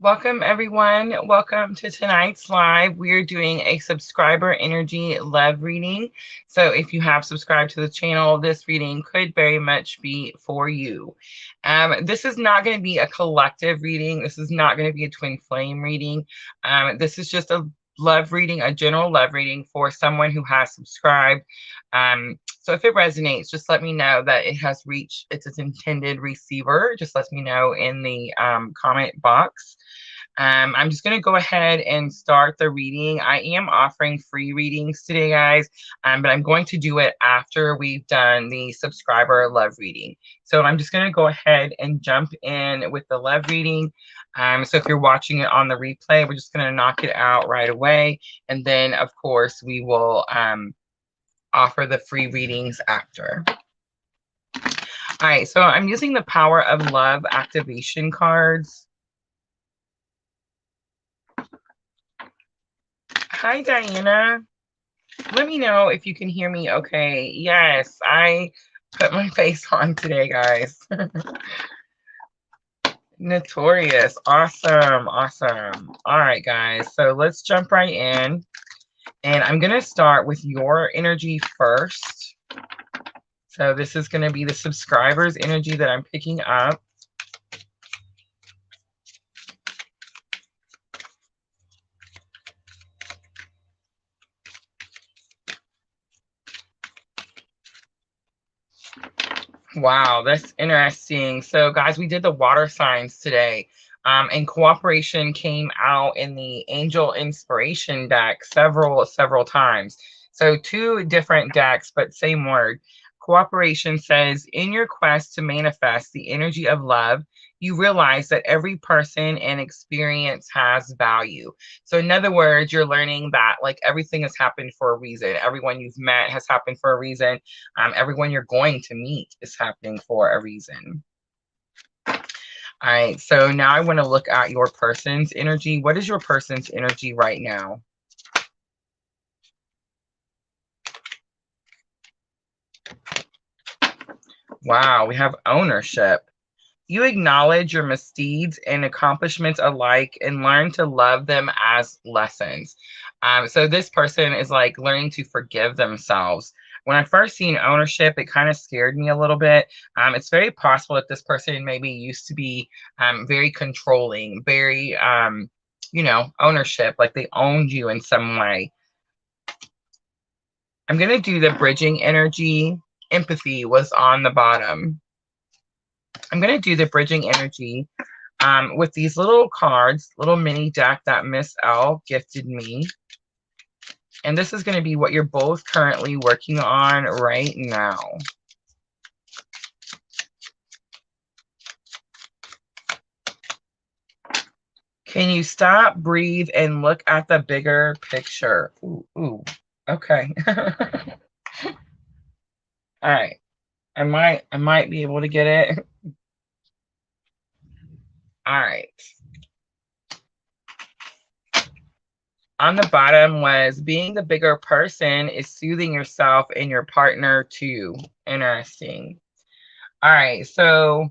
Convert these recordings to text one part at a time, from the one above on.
Welcome, everyone. Welcome to tonight's live. We're doing a subscriber energy love reading. So if you have subscribed to the channel, this reading could very much be for you. This is not going to be a collective reading. This is not going to be a twin flame reading. This is just a love reading, a general love reading for someone who has subscribed. So if it resonates, just let me know that it has reached its intended receiver. Just let me know in the comment box. I'm just going to go ahead and start the reading. I am offering free readings today, guys, but I'm going to do it after we've done the subscriber love reading. So I'm just going to go ahead and jump in with the love reading. So if you're watching it on the replay, we're just going to knock it out right away. And then, of course, we will offer the free readings after. All right, so I'm using the Power of Love activation cards. Hi, Diana. Let me know if you can hear me okay. Yes, I put my face on today, guys. Notorious. Awesome. Awesome. All right, guys. So let's jump right in. And I'm going to start with your energy first. So this is going to be the subscribers' energy that I'm picking up. Wow, that's interesting. So, guys, we did the water signs today. And cooperation came out in the Angel Inspiration deck several times. So 2 different decks, but same word. Cooperation says, in your quest to manifest the energy of love, you realize that every person and experience has value. So in other words, you're learning that like everything has happened for a reason. Everyone you've met has happened for a reason. Everyone you're going to meet is happening for a reason. All right, so now I want to look at your person's energy. What is your person's energy right now? Wow, we have ownership. You acknowledge your misdeeds and accomplishments alike and learn to love them as lessons. So this person is like learning to forgive themselves. When I first seen ownership, it kind of scared me a little bit. It's very possible that this person maybe used to be very controlling, very, ownership, like they owned you in some way. I'm going to do the bridging energy. Empathy was on the bottom. I'm going to do the bridging energy with these little cards, little mini deck that Miss L gifted me. And this is going to be what you're both currently working on right now. Can you stop, breathe, and look at the bigger picture? Ooh, okay. All right. I might be able to get it. All right. On the bottom was being the bigger person is soothing yourself and your partner too. Interesting. All right. So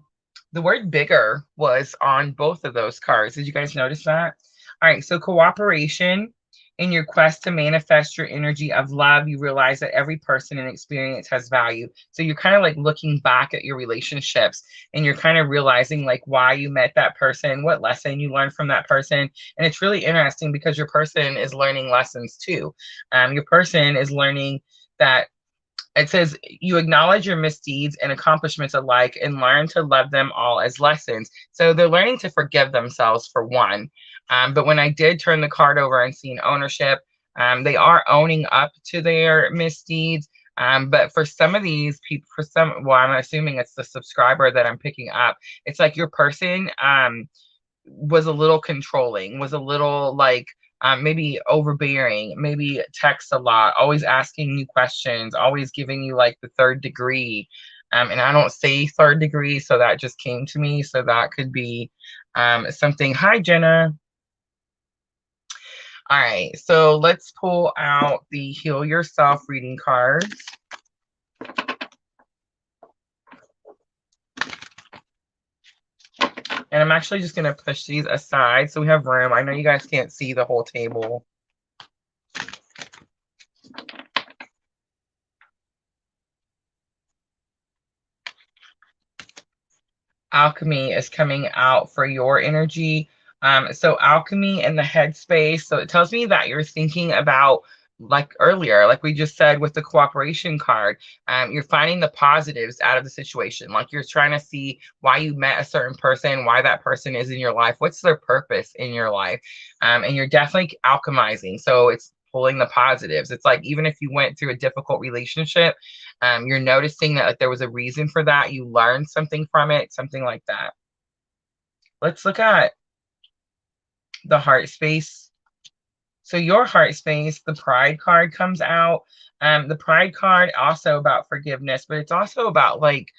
the word bigger was on both of those cards. Did you guys notice that? All right. So cooperation. In your quest to manifest your energy of love, you realize that every person and experience has value. So you're kind of like looking back at your relationships and you're kind of realizing like why you met that person, what lesson you learned from that person. And it's really interesting because your person is learning lessons too. Your person is learning that it says you acknowledge your misdeeds and accomplishments alike and learn to love them all as lessons. So they're learning to forgive themselves for one. But when I did turn the card over and seen ownership, they are owning up to their misdeeds. But for some of these people, well, I'm assuming it's the subscriber that I'm picking up. It's like your person was a little controlling, was a little like, maybe overbearing, maybe texts a lot, always asking you questions, always giving you like the 3rd degree. And I don't say 3rd degree, so that just came to me. So that could be something. Hi, Jenna. All right, so let's pull out the Heal Yourself reading cards. And I'm actually just going to push these aside so we have room. I know you guys can't see the whole table. Alchemy is coming out for your energy. So alchemy in the headspace. So it tells me that you're thinking about, like earlier, like we just said with the cooperation card, you're finding the positives out of the situation. Like you're trying to see why you met a certain person, why that person is in your life, what's their purpose in your life. And you're definitely alchemizing. So it's pulling the positives. It's like even if you went through a difficult relationship, you're noticing that like there was a reason for that. You learned something from it, something like that. Let's look at the heart space. So your heart space, the pride card comes out. The pride card also about forgiveness, but it's also about like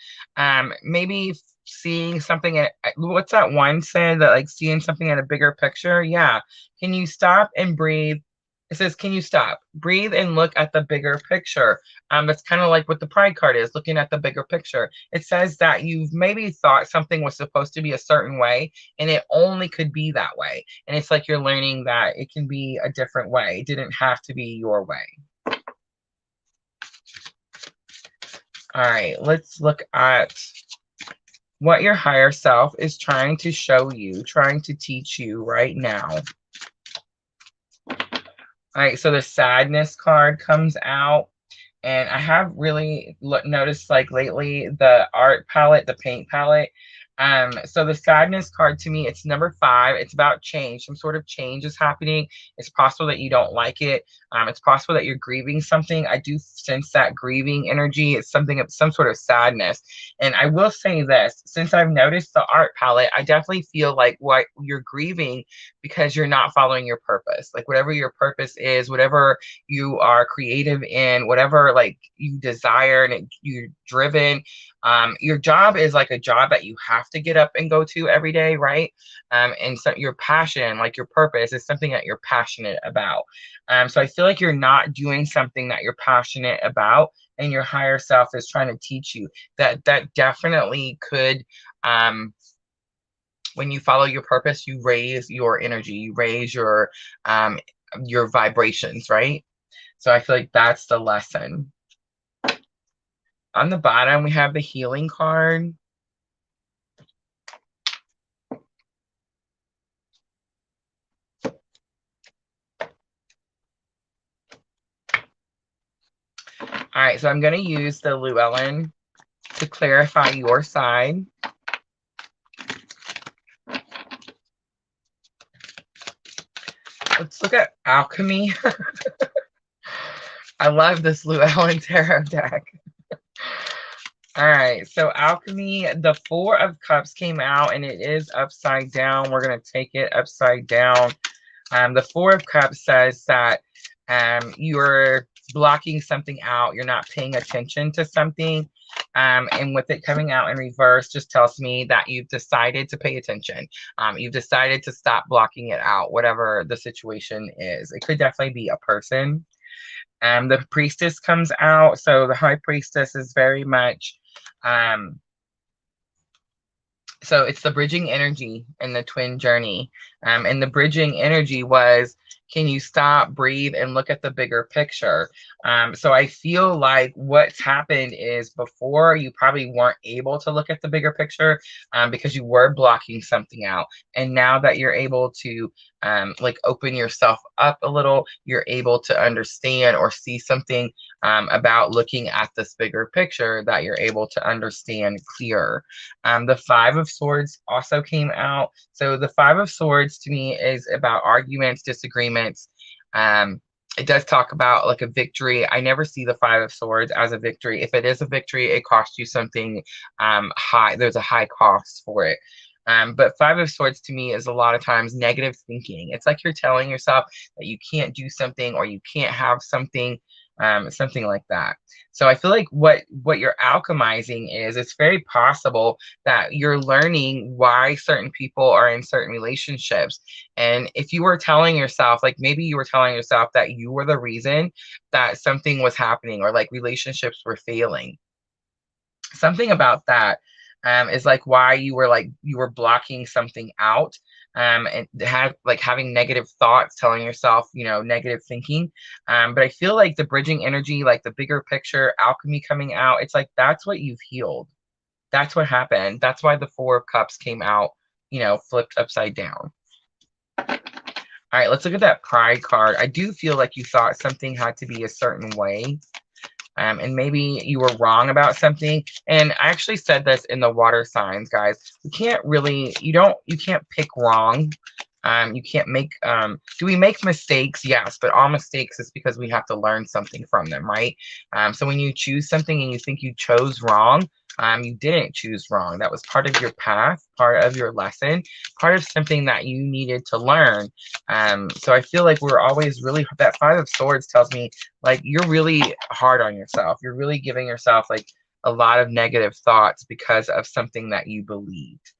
maybe seeing something at what's that one said that like seeing something in a bigger picture. Yeah. Can you stop and breathe? It says, can you stop, breathe, and look at the bigger picture? That's kind of like what the pride card is, looking at the bigger picture. It says that you've maybe thought something was supposed to be a certain way, and it only could be that way. And it's like you're learning that it can be a different way. It didn't have to be your way. All right, let's look at what your higher self is trying to show you, trying to teach you right now. All right, so the sadness card comes out. And I have really noticed like lately the art palette, the paint palette. So the sadness card to me, it's number 5. It's about change. Some sort of change is happening. It's possible that you don't like it. It's possible that you're grieving something. I do sense that grieving energy. It's something of some sort of sadness. And I will say this, since I've noticed the art palette, I definitely feel like what you're grieving because you're not following your purpose. Like whatever your purpose is, whatever you are creative in, whatever like you desire and you're driven. Your job is like a job that you have to get up and go to every day, right? And so your passion, like your purpose, is something that you're passionate about. So I feel like you're not doing something that you're passionate about, and your higher self is trying to teach you that definitely could. When you follow your purpose, you raise your energy, you raise your vibrations, right? So I feel like that's the lesson. On the bottom, we have the healing card. All right, so I'm going to use the Llewellyn to clarify your side. Let's look at alchemy. I love this Llewellyn tarot deck. All right, so alchemy, the 4 of Cups came out, and it is upside down. We're going to take it upside down. The 4 of Cups says that you're blocking something out. You're not paying attention to something. And with it coming out in reverse just tells me that you've decided to pay attention. You've decided to stop blocking it out, whatever the situation is. It could definitely be a person. The Priestess comes out. So the High Priestess is very much so it's the bridging energy in the twin journey. And the bridging energy was, can you stop, breathe, and look at the bigger picture? So I feel like what's happened is before you probably weren't able to look at the bigger picture because you were blocking something out. And now that you're able to like open yourself up a little, you're able to understand or see something about looking at this bigger picture that you're able to understand clearer. The 5 of Swords also came out. So the 5 of Swords to me is about arguments, disagreements. It does talk about like a victory. I never see the 5 of Swords as a victory. If it is a victory, it costs you something high. There's a high cost for it. But 5 of Swords to me is a lot of times negative thinking. It's like you're telling yourself that you can't do something or you can't have something. Something like that. So I feel like what you're alchemizing is, it's very possible that you're learning why certain people are in certain relationships. And if you were telling yourself, like maybe you were telling yourself that you were the reason that something was happening or like relationships were failing, something about that. is like why you were blocking something out, and have like having negative thoughts, telling yourself, you know, negative thinking. But I feel like the bridging energy, like the bigger picture, alchemy coming out, it's like that's what you've healed. That's what happened. That's why the Four of Cups came out, you know, flipped upside down. All right, let's look at that Pride card. I do feel like you thought something had to be a certain way. And maybe you were wrong about something. And I actually said this in the water signs, guys. You can't really, you can't pick wrong. You can't make, do we make mistakes? Yes, but all mistakes is because we have to learn something from them, right? So when you choose something and you think you chose wrong, you didn't choose wrong. That was part of your path, part of your lesson, part of something that you needed to learn. So I feel like we're always really, that Five of Swords tells me like you're really hard on yourself. You're really giving yourself like a lot of negative thoughts because of something that you believed.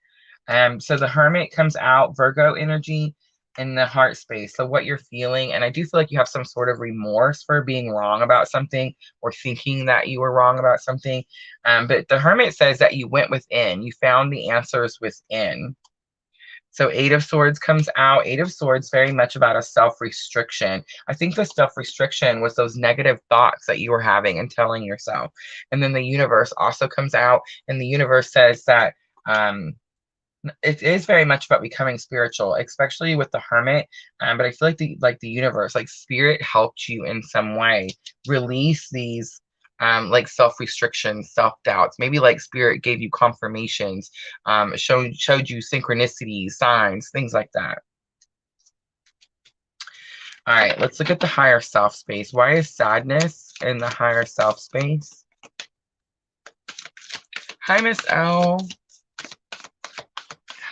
So the Hermit comes out, Virgo energy in the heart space. So what you're feeling, and I do feel like you have some sort of remorse for being wrong about something or thinking that you were wrong about something. But the Hermit says that you went within, you found the answers within. So Eight of Swords comes out. Eight of Swords, very much about a self-restriction. I think the self-restriction was those negative thoughts that you were having and telling yourself. And then the universe also comes out, and the universe says that it is very much about becoming spiritual, especially with the Hermit. But I feel like the universe, like spirit, helped you in some way release these like self-restrictions, self-doubts. Maybe like spirit gave you confirmations, showed you synchronicities, signs, things like that. All right, let's look at the higher self space. Why is sadness in the higher self space? Hi, Miss L.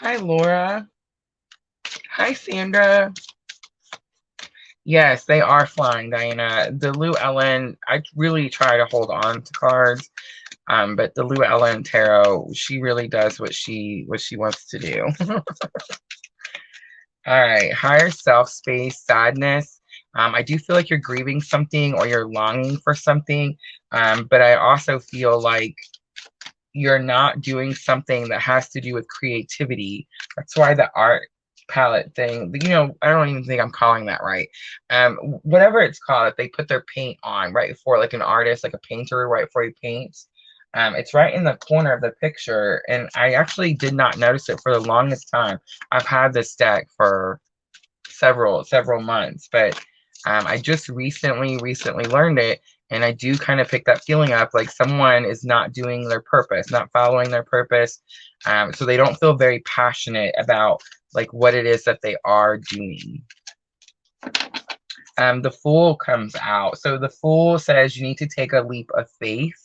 Hi, Laura. Hi, Sandra. Yes, they are flying, Diana. The Llewellyn, I really try to hold on to cards, but the Llewellyn Tarot, she really does what she wants to do. All right, higher self space, sadness. I do feel like you're grieving something or you're longing for something, but I also feel like you're not doing something that has to do with creativity. That's why the art palette thing, you know, I don't even think I'm calling that right. Whatever it's called, they put their paint on right before, like an artist, like a painter, right before he paints. It's right in the corner of the picture, and I actually did not notice it for the longest time. I've had this deck for several months, but I just recently learned it, and I do kind of pick that feeling up, like someone is not doing their purpose, not following their purpose, so they don't feel very passionate about like what it is that they are doing. The Fool comes out. So the Fool says you need to take a leap of faith.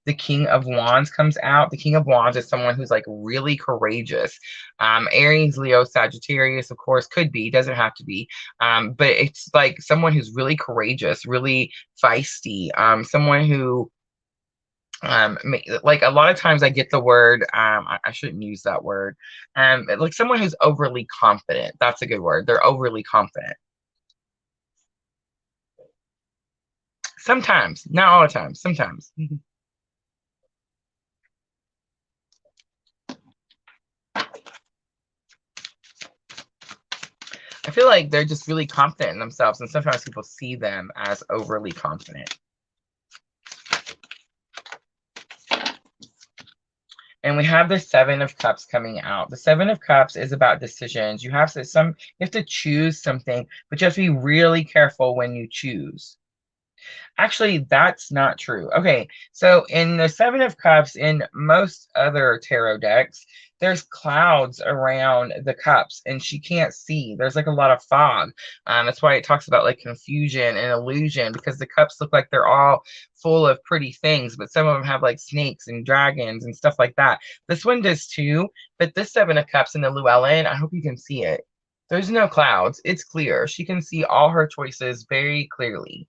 The King of Wands comes out. The King of Wands is someone who's like really courageous. Aries, Leo, Sagittarius, of course, could be, doesn't have to be. But it's like someone who's really courageous, really feisty, someone who like a lot of times I get the word, I shouldn't use that word, like someone who's overly confident. That's a good word. They're overly confident. Sometimes, not all the time, sometimes. I feel like they're just really confident in themselves, and sometimes people see them as overly confident. And we have the Seven of Cups coming out. The Seven of Cups is about decisions. You have to choose something, but you have to be really careful when you choose. Actually, that's not true. Okay, so in the Seven of Cups, in most other tarot decks, there's clouds around the cups and she can't see. There's like a lot of fog. That's why it talks about like confusion and illusion, because the cups look like they're all full of pretty things, but some of them have like snakes and dragons and stuff like that. This one does too, but this Seven of Cups in the Llewellyn, I hope you can see it. There's no clouds. It's clear. She can see all her choices very clearly.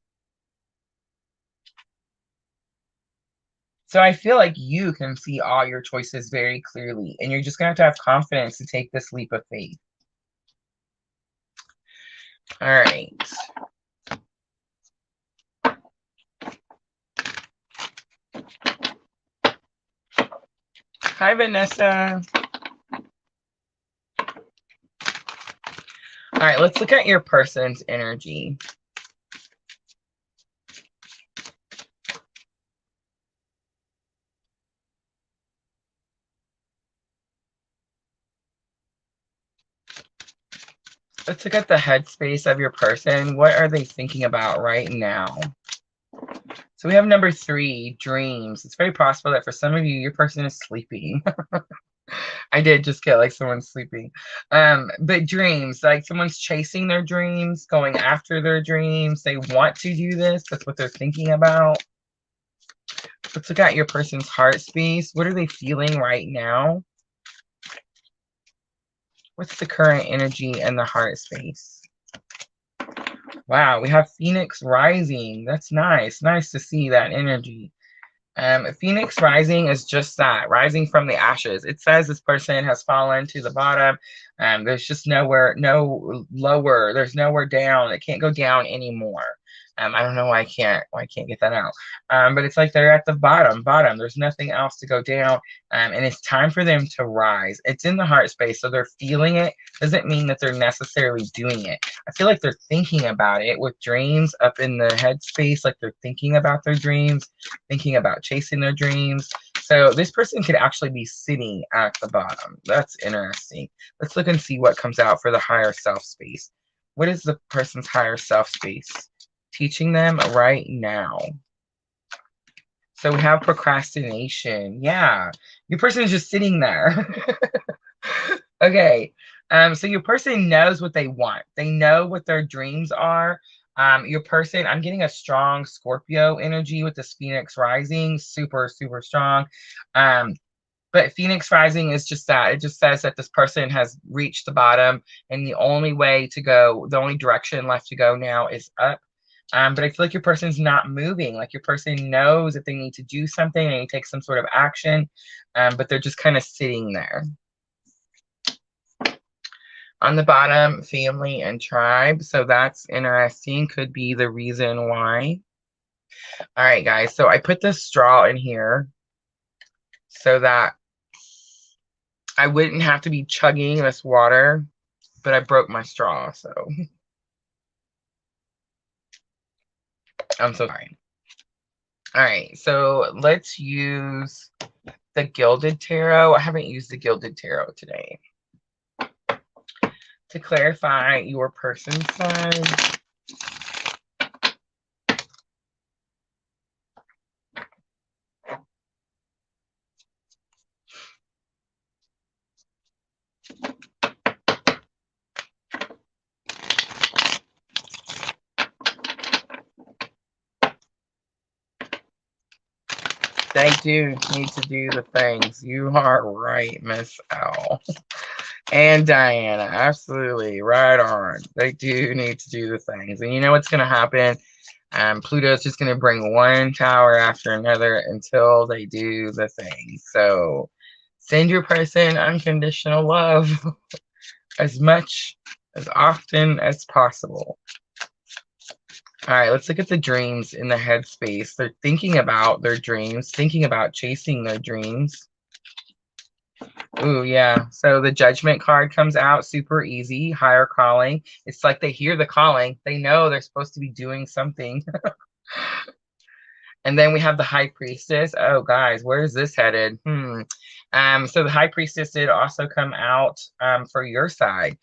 So I feel like you can see all your choices very clearly, and you're just going to have confidence to take this leap of faith. All right. Hi, Vanessa. All right, let's look at your person's energy. Let's look at the headspace of your person. What are they thinking about right now? So we have number 3, dreams. It's very possible that for some of you, your person is sleeping. I did just get like someone sleeping. But dreams, like someone's chasing their dreams, going after their dreams. They want to do this. That's what they're thinking about. Let's look at your person's heart space. What are they feeling right now? What's the current energy in the heart space? Wow, we have Phoenix rising. That's nice. Nice to see that energy. Phoenix rising is just that, rising from the ashes. It says this person has fallen to the bottom. There's just nowhere, no lower. There's nowhere down. It can't go down anymore. I don't know why I can't get that out. But it's like they're at the bottom. There's nothing else to go down. And it's time for them to rise. It's in the heart space, so they're feeling it. Doesn't mean that they're necessarily doing it. I feel like they're thinking about it with dreams up in the head space, like they're thinking about their dreams, thinking about chasing their dreams. So this person could actually be sitting at the bottom. That's interesting. Let's look and see what comes out for the higher self space. What is the person's higher self space teaching them right now? So we have procrastination. Yeah, your person is just sitting there. Okay. So your person knows what they want. They know what their dreams are. Your person, I'm getting a strong Scorpio energy with this Phoenix rising, super, super strong. But Phoenix rising is just that. It just says that this person has reached the bottom and the only way to go, the only direction left to go now is up. But I feel like your person's not moving. Like your person knows that they need to do something and take some sort of action, but they're just kind of sitting there. On the bottom, family and tribe. So that's interesting. Could be the reason why. All right, guys. So I put this straw in here so that I wouldn't have to be chugging this water, but I broke my straw. So I'm so sorry. All right. So let's use the Gilded Tarot. I haven't used the Gilded Tarot today. To clarify your person's side. They do need to do the things. You are right, Miss L. And Diana, absolutely right on. They do need to do the things. And you know what's going to happen? Pluto's just going to bring one tower after another until they do the thing. So send your person unconditional love as much, as often as possible. All right, let's look at the dreams in the headspace. They're thinking about their dreams, thinking about chasing their dreams. Ooh, yeah. So the Judgment card comes out super easy, higher calling. It's like they hear the calling. They know they're supposed to be doing something. And then we have the High Priestess. Oh, guys, where is this headed? So the High Priestess did also come out for your side.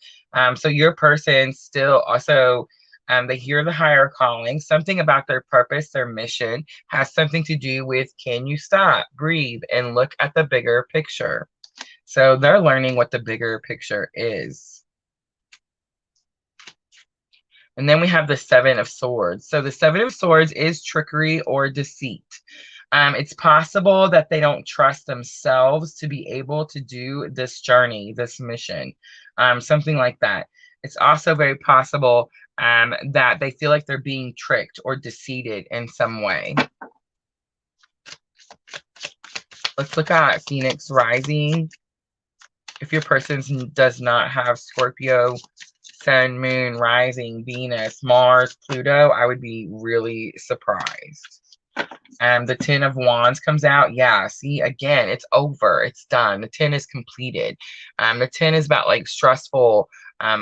So your person still also, they hear the higher calling. Something about their purpose, their mission, has something to do with, can you stop, breathe, and look at the bigger picture? So they're learning what the bigger picture is. And then we have the Seven of Swords. So the Seven of Swords is trickery or deceit. It's possible that they don't trust themselves to be able to do this journey, this mission, something like that. It's also very possible that they feel like they're being tricked or deceived in some way. Let's look at Phoenix rising. If your person does not have Scorpio, Sun, Moon, Rising, Venus, Mars, Pluto, I would be really surprised. The Ten of Wands comes out. Yeah, see, again, it's over. It's done. The 10 is completed. The 10 is about like stressful,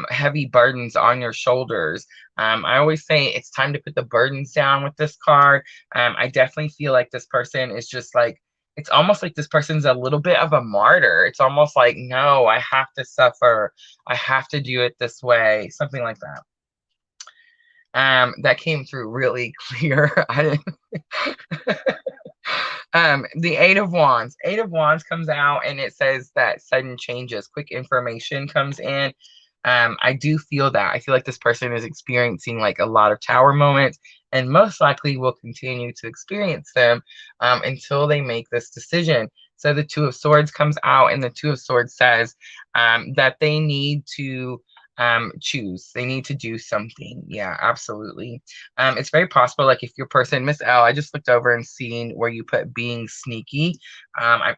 heavy burdens on your shoulders. I always say it's time to put the burdens down with this card. I definitely feel like this person is just like, it's almost like this person's a little bit of a martyr. It's almost like, no, I have to suffer. I have to do it this way. Something like that. That came through really clear. I didn't. The Eight of Wands. Eight of Wands comes out and it says that sudden changes, quick information comes in. I do feel that. I feel like this person is experiencing like a lot of tower moments and most likely will continue to experience them until they make this decision. So the Two of Swords comes out and the Two of Swords says that they need to choose. They need to do something. Yeah, absolutely. It's very possible, like if your person, Miss L, I just looked over and seen where you put being sneaky.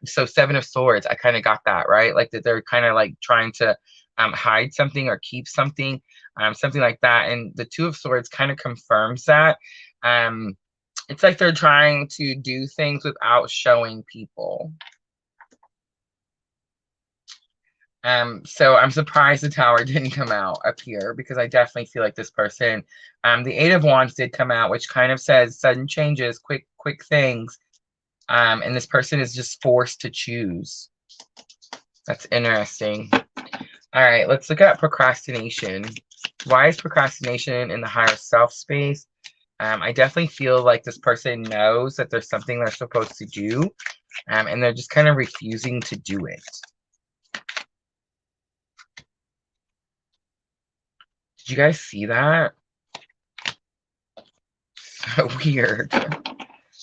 So Seven of Swords, I kind of got that, right? Like that they're kind of like trying to hide something or keep something, something like that. And the Two of Swords kind of confirms that. It's like they're trying to do things without showing people. So I'm surprised the Tower didn't come out up here because I definitely feel like this person, the Eight of Wands did come out, which kind of says sudden changes, quick things. And this person is just forced to choose. That's interesting. All right, let's look at procrastination. Why is procrastination in the higher self space? I definitely feel like this person knows that there's something they're supposed to do, and they're just kind of refusing to do it. Did you guys see that? So weird.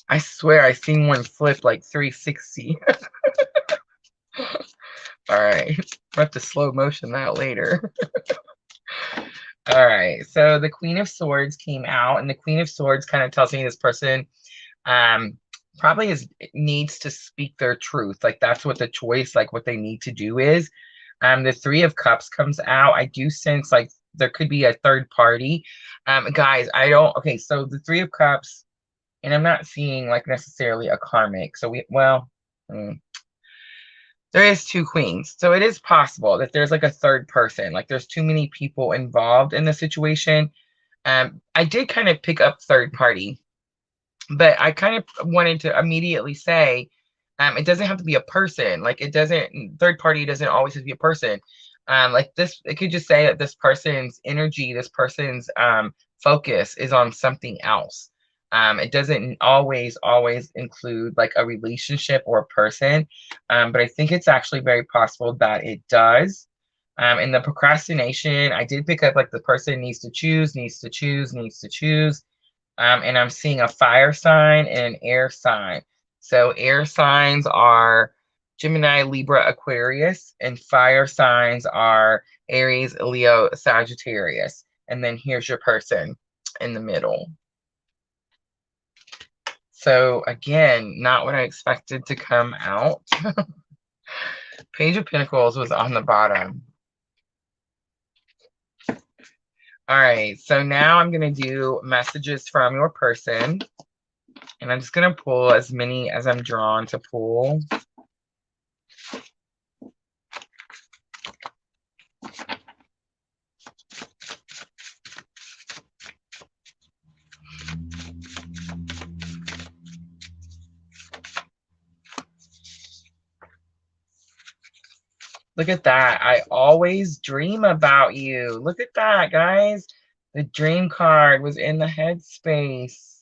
I swear I seen one flip like 360. All right, we'll have to slow motion that later. All right, so the Queen of Swords came out, and the Queen of Swords kind of tells me this person probably needs to speak their truth. Like that's what the choice, like what they need to do is. The Three of Cups comes out. I do sense like there could be a third party. Guys, okay, so the Three of Cups, and I'm not seeing like necessarily a karmic. So there is two queens. So it is possible that there's like a third person, like there's too many people involved in the situation. I did kind of pick up third party, but I kind of wanted to immediately say, it doesn't have to be a person. Like third party doesn't always have to be a person. Like this, it could just say that this person's energy, this person's focus is on something else. It doesn't always include like a relationship or a person, but I think it's actually very possible that it does. In the procrastination, I did pick up like the person needs to choose. And I'm seeing a fire sign and an air sign. So air signs are Gemini, Libra, Aquarius, and fire signs are Aries, Leo, Sagittarius. And then here's your person in the middle. So again, not what I expected to come out. Page of Pentacles was on the bottom. All right, so now I'm going to do messages from your person. And I'm just going to pull as many as I'm drawn to pull. Look at that. I always dream about you. Look at that, guys. The dream card was in the headspace.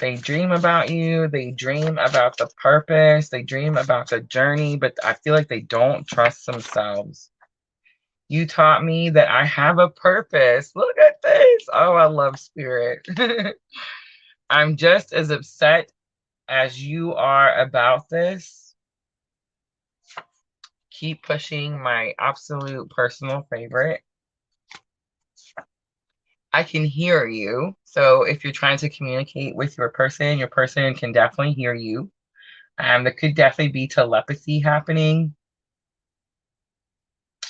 They dream about you. They dream about the purpose. They dream about the journey, but I feel like they don't trust themselves. You taught me that I have a purpose. Look at this. Oh, I love spirit. I'm just as upset as you are about this. Keep pushing, my absolute personal favorite. I can hear you. So if you're trying to communicate with your person can definitely hear you. There could definitely be telepathy happening.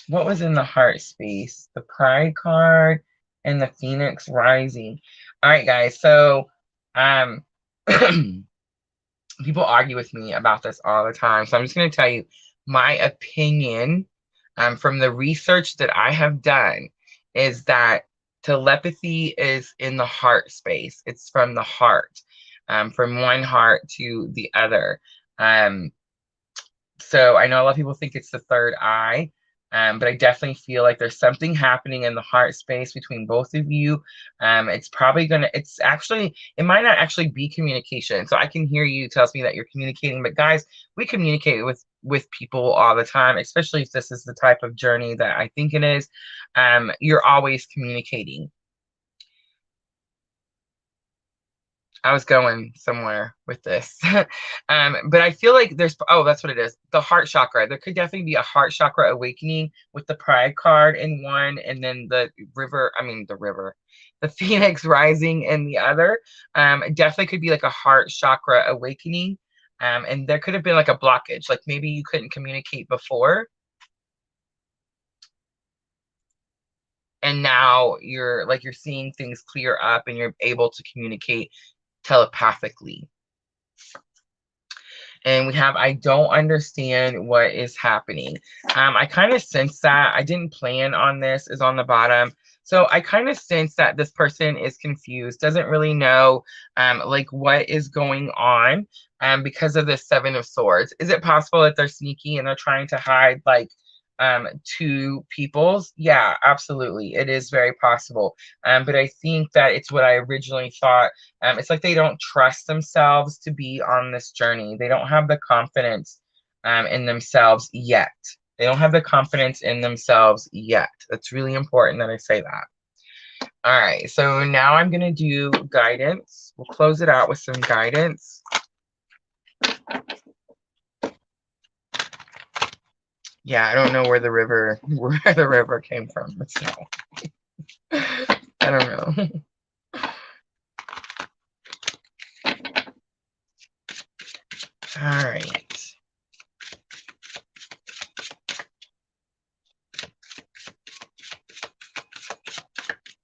What was in the heart space? The Pride card and the Phoenix rising. All right, guys. So Um, people argue with me about this all the time. So I'm just going to tell you my opinion from the research that I have done is that telepathy is in the heart space. It's from the heart, from one heart to the other. So I know a lot of people think it's the third eye, but I definitely feel like there's something happening in the heart space between both of you. It's probably it's actually, it might not actually be communication. So I can hear you tells me that you're communicating, but guys, we communicate with people all the time, especially if this is the type of journey that I think it is. You're always communicating. I was going somewhere with this. But I feel like there's, oh, that's what it is. The heart chakra. There could definitely be a heart chakra awakening with the pride card in one, and then the the phoenix rising in the other. It definitely could be like a heart chakra awakening. And there could have been like a blockage. Like maybe you couldn't communicate before. And now you're seeing things clear up and you're able to communicate telepathically. And we have, I don't understand what is happening. I kind of sense that. I didn't plan on this, is on the bottom. So I kind of sense that this person is confused, doesn't really know like what is going on because of the Seven of Swords. Is it possible that they're sneaky and they're trying to hide like two peoples? Yeah, absolutely. It is very possible. But I think that it's what I originally thought. It's like they don't trust themselves to be on this journey. They don't have the confidence in themselves yet. They don't have the confidence in themselves yet. That's really important that I say that. All right, so now I'm going to do guidance. We'll close it out with some guidance. Yeah, I don't know where the river came from. So I don't know. All right.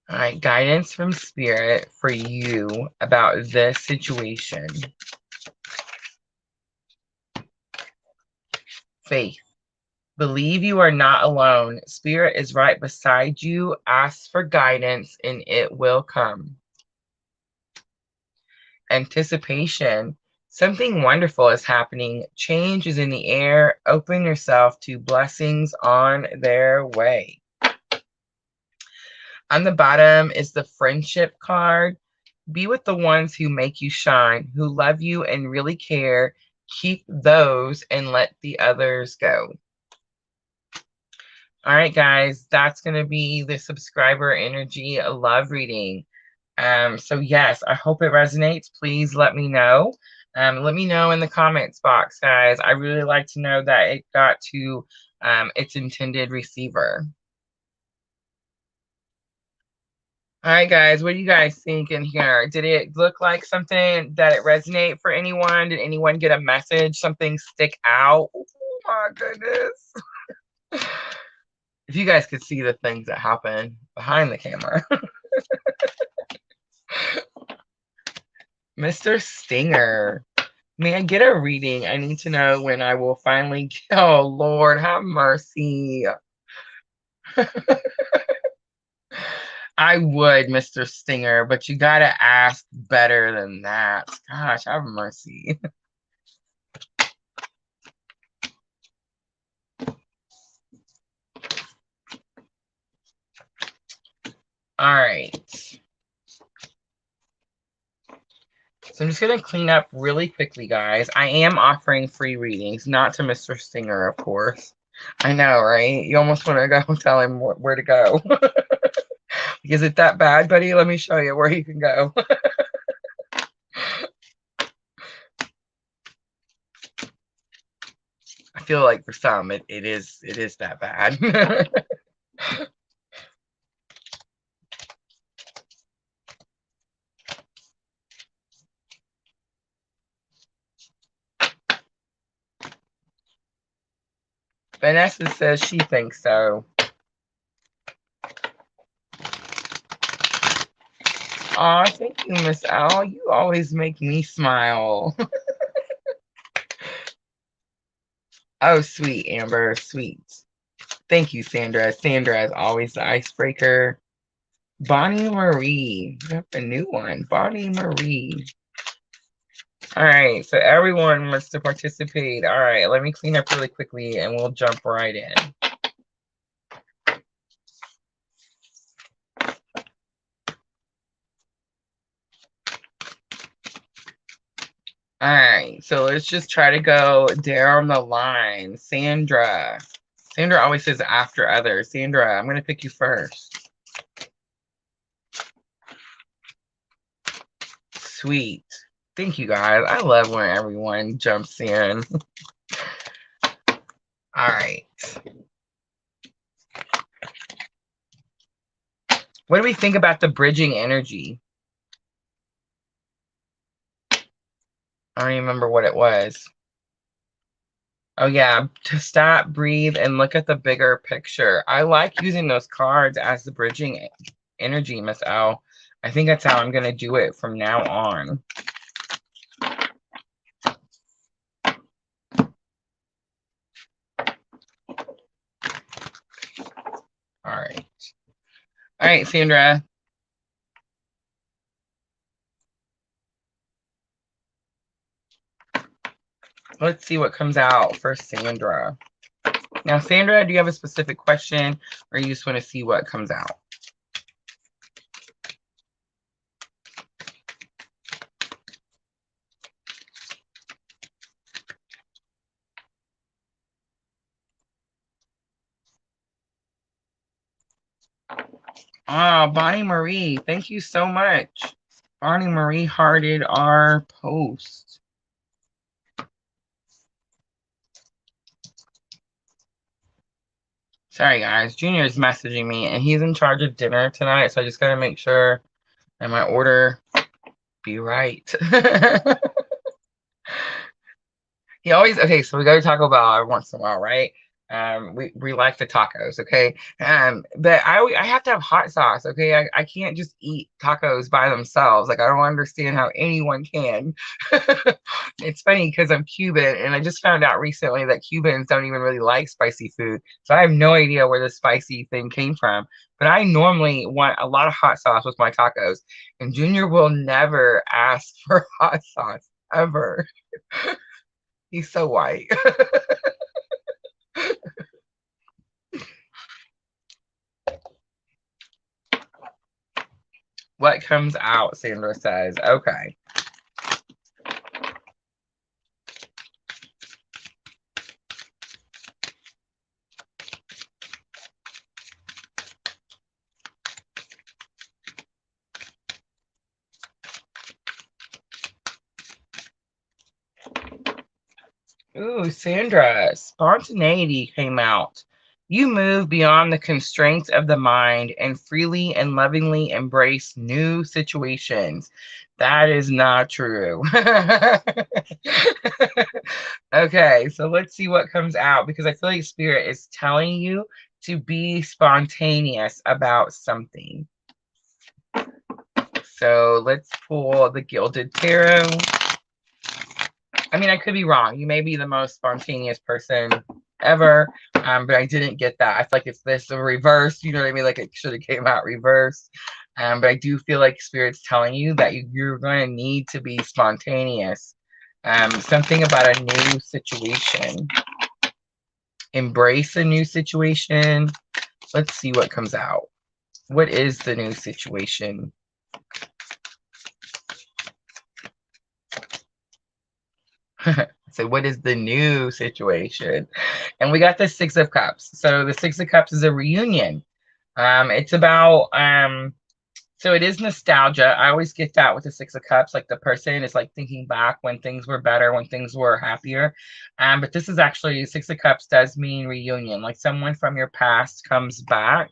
All right, guidance from Spirit for you about this situation. Faith. Believe you are not alone. Spirit is right beside you. Ask for guidance and it will come. Anticipation. Something wonderful is happening. Change is in the air. Open yourself to blessings on their way. On the bottom is the friendship card. Be with the ones who make you shine, who love you and really care. Keep those and let the others go. All right, guys, that's going to be the subscriber energy love reading. So yes, I hope it resonates. Please let me know. Let me know in the comments box, guys. I really like to know that it got to its intended receiver. All right, guys, what do you guys think in here? Did it look like something that it resonate for anyone? Did anyone get a message? Something stick out? Oh my goodness. If you guys could see the things that happen behind the camera. Mr. Stinger. May I get a reading? I need to know when I will finally get, oh Lord, have mercy. I would, Mr. Stinger, but you gotta ask better than that. Gosh, have mercy. All right. So I'm just going to clean up really quickly, guys. I am offering free readings, not to Mr. Stinger, of course. I know, right? You almost want to go tell him where to go. Is it that bad, buddy? Let me show you where he can go. I feel like for some, it is that bad. Vanessa says she thinks so. Aw, thank you, Miss Al. You always make me smile. Oh, sweet, Amber. Sweet. Thank you, Sandra. Sandra is always the icebreaker. Bonnie Marie. We have a new one. Bonnie Marie. All right, so everyone wants to participate. All right, let me clean up really quickly and we'll jump right in. All right, so let's just try to go down the line. Sandra. Sandra always says after others. Sandra, I'm going to pick you first. Sweet. Thank you, guys. I love when everyone jumps in. All right. What do we think about the bridging energy? I don't even remember what it was. Oh, yeah. To stop, breathe, and look at the bigger picture. I like using those cards as the bridging energy, Miss L. I think that's how I'm going to do it from now on. All right. All right, Sandra. Let's see what comes out for Sandra. Now, Sandra, do you have a specific question or you just want to see what comes out? Ah, Bonnie Marie, thank you so much. Bonnie Marie hearted our post. Sorry, guys. Junior is messaging me, and he's in charge of dinner tonight, so I just got to make sure that my order be right. He always, okay, so we go to Taco Bell every once in a while, right? We like the tacos, okay? But I have to have hot sauce, okay? I can't just eat tacos by themselves. Like, I don't understand how anyone can. It's funny because I'm Cuban, and I just found out recently that Cubans don't even really like spicy food. So I have no idea where the spicy thing came from. But I normally want a lot of hot sauce with my tacos, and Junior will never ask for hot sauce, ever. He's so white. What comes out, Sandra says. Okay. Ooh, Sandra, spontaneity came out. You move beyond the constraints of the mind and freely and lovingly embrace new situations. That is not true. Okay, so let's see what comes out because I feel like Spirit is telling you to be spontaneous about something. So let's pull the Gilded Tarot. I mean, I could be wrong. You may be the most spontaneous person ever, but I didn't get that. I feel like it's this reverse. You know what I mean? Like it should have came out reversed. But I do feel like Spirit's telling you that you're going to need to be spontaneous. Something about a new situation. Embrace a new situation. Let's see what comes out. What is the new situation? So what is the new situation? And we got the Six of Cups. So the Six of Cups is a reunion. It's about so it is nostalgia. I always get that with the Six of Cups. Like the person is like thinking back when things were better, when things were happier. But this is actually Six of Cups does mean reunion. Like someone from your past comes back.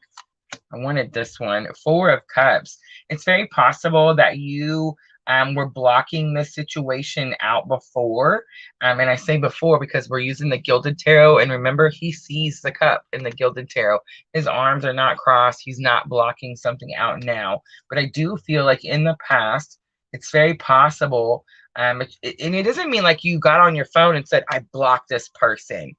I wanted this one. Four of Cups. It's very possible that you we're blocking this situation out before. And I say before because we're using the Gilded Tarot. And remember, he sees the cup in the Gilded Tarot. His arms are not crossed. He's not blocking something out now. But I do feel like in the past, it's very possible. And it doesn't mean like you got on your phone and said, I blocked this person,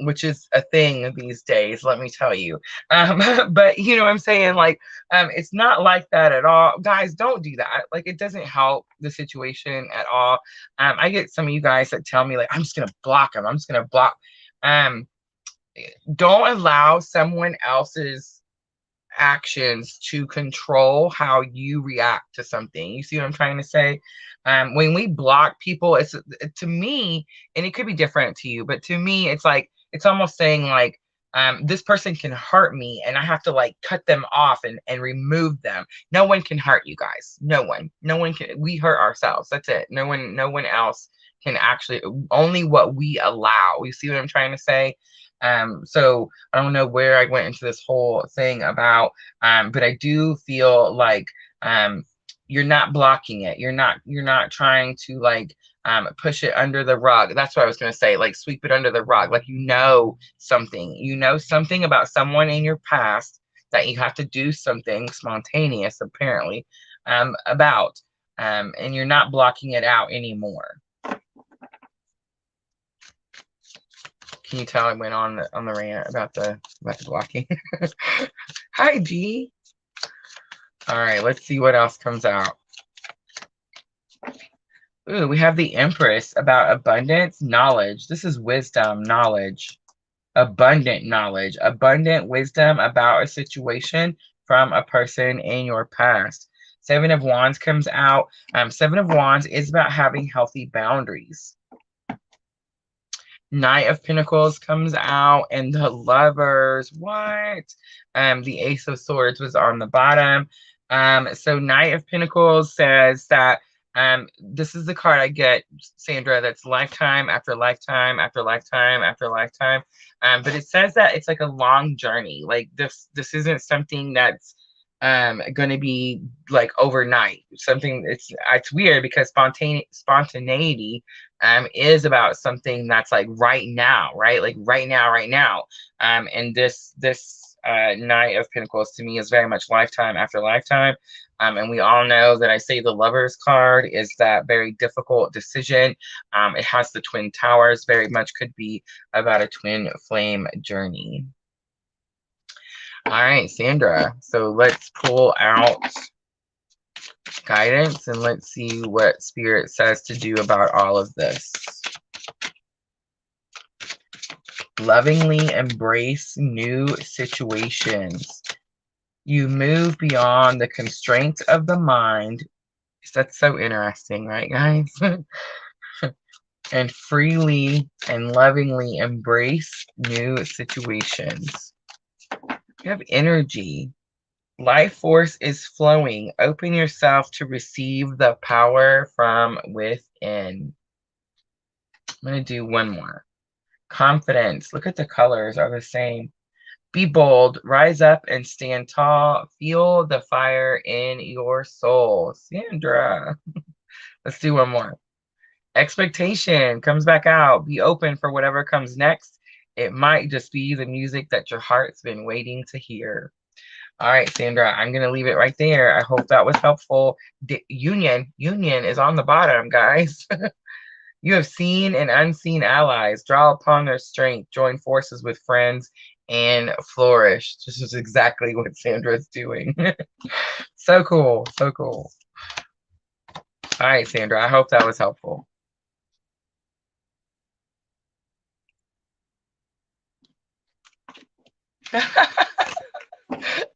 which is a thing these days, let me tell you. But you know what I'm saying? Like, it's not like that at all. Guys, don't do that. Like, it doesn't help the situation at all. I get some of you guys that tell me, like, I'm just going to block them. I'm just going to block. Don't allow someone else's actions to control how you react to something. You see what I'm trying to say? When we block people, it's to me, and it could be different to you, but to me, it's like it's almost saying like this person can hurt me and I have to like cut them off and remove them. No one can hurt you guys. No one can. We hurt ourselves. That's it. No one else can actually, only what we allow. You see what I'm trying to say? So I don't know where I went into this whole thing about, but I do feel like you're not blocking it. You're not trying to like push it under the rug. That's what I was going to say, like sweep it under the rug. Like you know something about someone in your past that you have to do something spontaneous apparently about, and you're not blocking it out anymore. Can you tell I went on the rant about the blocking? Hi, G. All right, let's see what else comes out. Ooh, we have the Empress about abundance, knowledge. This is wisdom, knowledge, abundant knowledge, abundant wisdom about a situation from a person in your past. Seven of Wands comes out. Seven of Wands is about having healthy boundaries. Knight of Pentacles comes out, and the Lovers. What? The Ace of Swords was on the bottom. So Knight of Pentacles says that this is the card I get, Sandra, that's lifetime after lifetime after lifetime after lifetime. But it says that it's like a long journey. Like this isn't something that's going to be like overnight. Something it's weird because spontaneity is about something that's like right now, right? Like right now. And this Knight of Pentacles to me is very much lifetime after lifetime. And we all know that I say the Lovers card is that very difficult decision. It has the Twin Towers, very much could be about a twin flame journey. All right, Sandra. So let's pull out guidance and let's see what Spirit says to do about all of this. Lovingly embrace new situations. You move beyond the constraints of the mind. That's so interesting, right, guys? And freely and lovingly embrace new situations. You have energy. Life force is flowing. Open yourself to receive the power from within. I'm going to do one more. Confidence. Look at the colors are the same. Be bold. Rise up and stand tall. Feel the fire in your soul. Sandra. Let's do one more. Expectation comes back out. Be open for whatever comes next. It might just be the music that your heart's been waiting to hear. All right, Sandra, I'm going to leave it right there. I hope that was helpful. Union is on the bottom, guys. You have seen and unseen allies. Draw upon their strength. Join forces with friends and flourish. This is exactly what Sandra's doing. So cool. So cool. All right, Sandra, I hope that was helpful.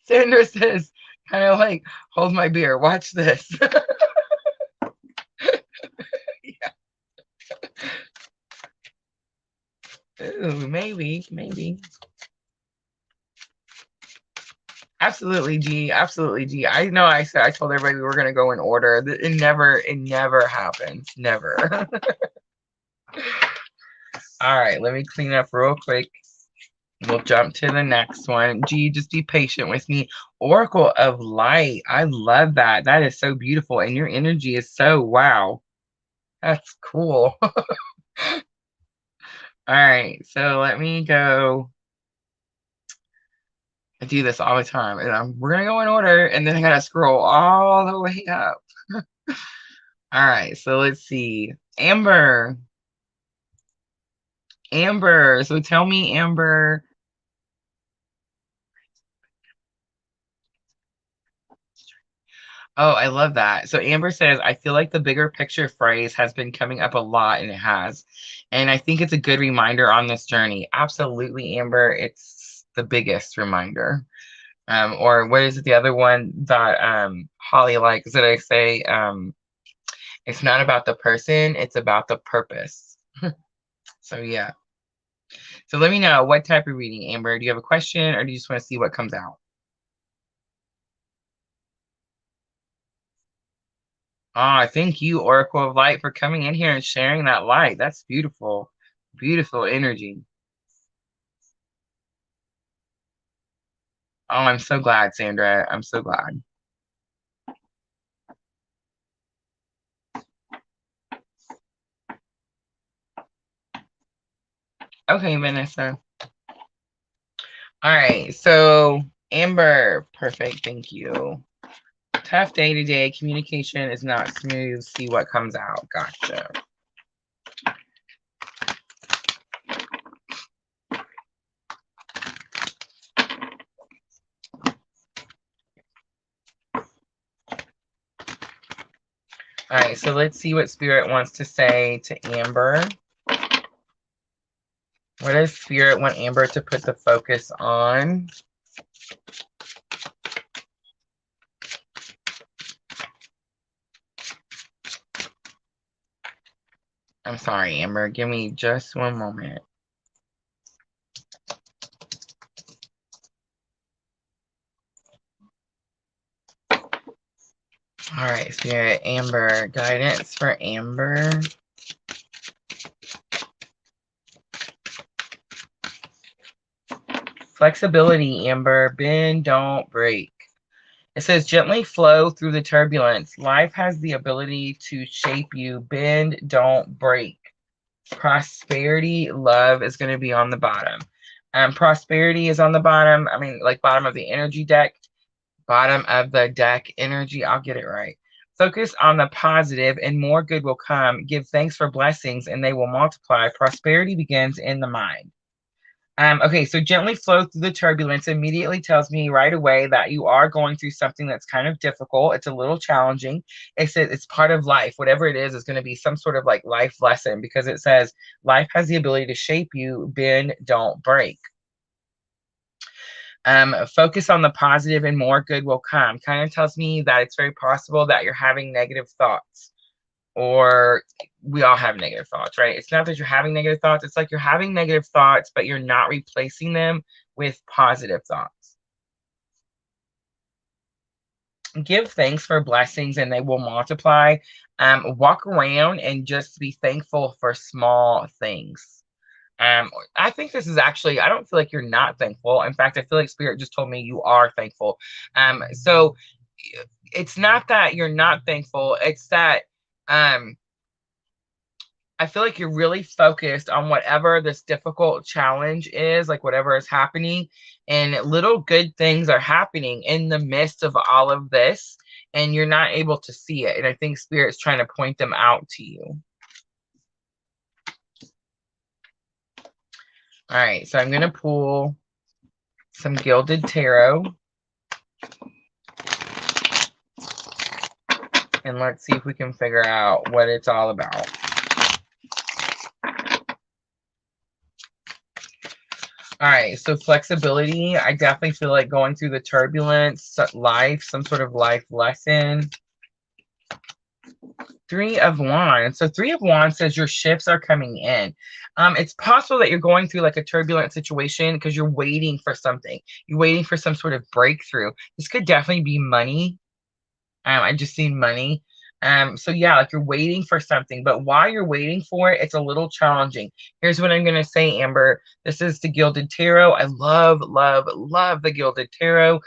Sandra says, kind of like, hold my beer. Watch this. Yeah. Ooh, maybe. Absolutely, G. Absolutely, G. I know I told everybody we were going to go in order. It never happens. Never. All right, let me clean up real quick. We'll jump to the next one. G, just be patient with me. Oracle of Light. I love that. That is so beautiful. And your energy is so, wow. That's cool. All right. So let me go. I do this all the time. And we're going to go in order. And then I got to scroll all the way up. All right. So let's see. Amber. Amber. So tell me, Amber. Oh, I love that. So Amber says, I feel like the bigger picture phrase has been coming up a lot, and it has. And I think it's a good reminder on this journey. Absolutely, Amber. It's the biggest reminder. Or what is it, the other one that Holly likes that I say, it's not about the person, it's about the purpose. So yeah. So let me know what type of reading, Amber. Do you have a question or do you just want to see what comes out? Ah, thank you, Oracle of Light, for coming in here and sharing that light. That's beautiful. Beautiful energy. Oh, I'm so glad, Sandra. I'm so glad. Okay, Vanessa. All right, so Amber, perfect. Thank you. Tough day today. Communication is not smooth. See what comes out. Gotcha. All right, so let's see what Spirit wants to say to Amber. What does Spirit want Amber to put the focus on? I'm sorry, Amber. Give me just one moment. All right, Spirit, Amber. Guidance for Amber. Flexibility, Amber. Bend, don't break. It says, gently flow through the turbulence. Life has the ability to shape you. Bend, don't break. Prosperity, love is going to be on the bottom. Prosperity is on the bottom. I mean, like bottom of the energy deck. Bottom of the deck energy. I'll get it right. Focus on the positive and more good will come. Give thanks for blessings and they will multiply. Prosperity begins in the mind. Okay, so gently flow through the turbulence immediately tells me right away that you are going through something that's kind of difficult. It's a little challenging. It's part of life. Whatever it is going to be some sort of like life lesson because it says life has the ability to shape you, bend, don't break. Focus on the positive and more good will come. Kind of tells me that it's very possible that you're having negative thoughts. Or we all have negative thoughts, right? It's not that you're having negative thoughts. It's like you're having negative thoughts, but you're not replacing them with positive thoughts. Give thanks for blessings and they will multiply. Walk around and just be thankful for small things. I think this is actually, I don't feel like you're not thankful. In fact, I feel like Spirit just told me you are thankful. So it's not that you're not thankful. It's that, I feel like you're really focused on whatever this difficult challenge is, like whatever is happening, and little good things are happening in the midst of all of this, and you're not able to see it. And I think Spirit's trying to point them out to you. All right, so I'm going to pull some Gilded Tarot. And let's see if we can figure out what it's all about. All right, so flexibility. I definitely feel like going through the turbulence, life, some sort of life lesson. Three of Wands. So Three of Wands says your shifts are coming in. It's possible that you're going through like a turbulent situation because you're waiting for something. You're waiting for some sort of breakthrough. This could definitely be money. I just see money. So yeah, like you're waiting for something, but while you're waiting for it, it's a little challenging. Here's what I'm going to say, Amber. This is the Gilded Tarot. I love, love, love the Gilded Tarot.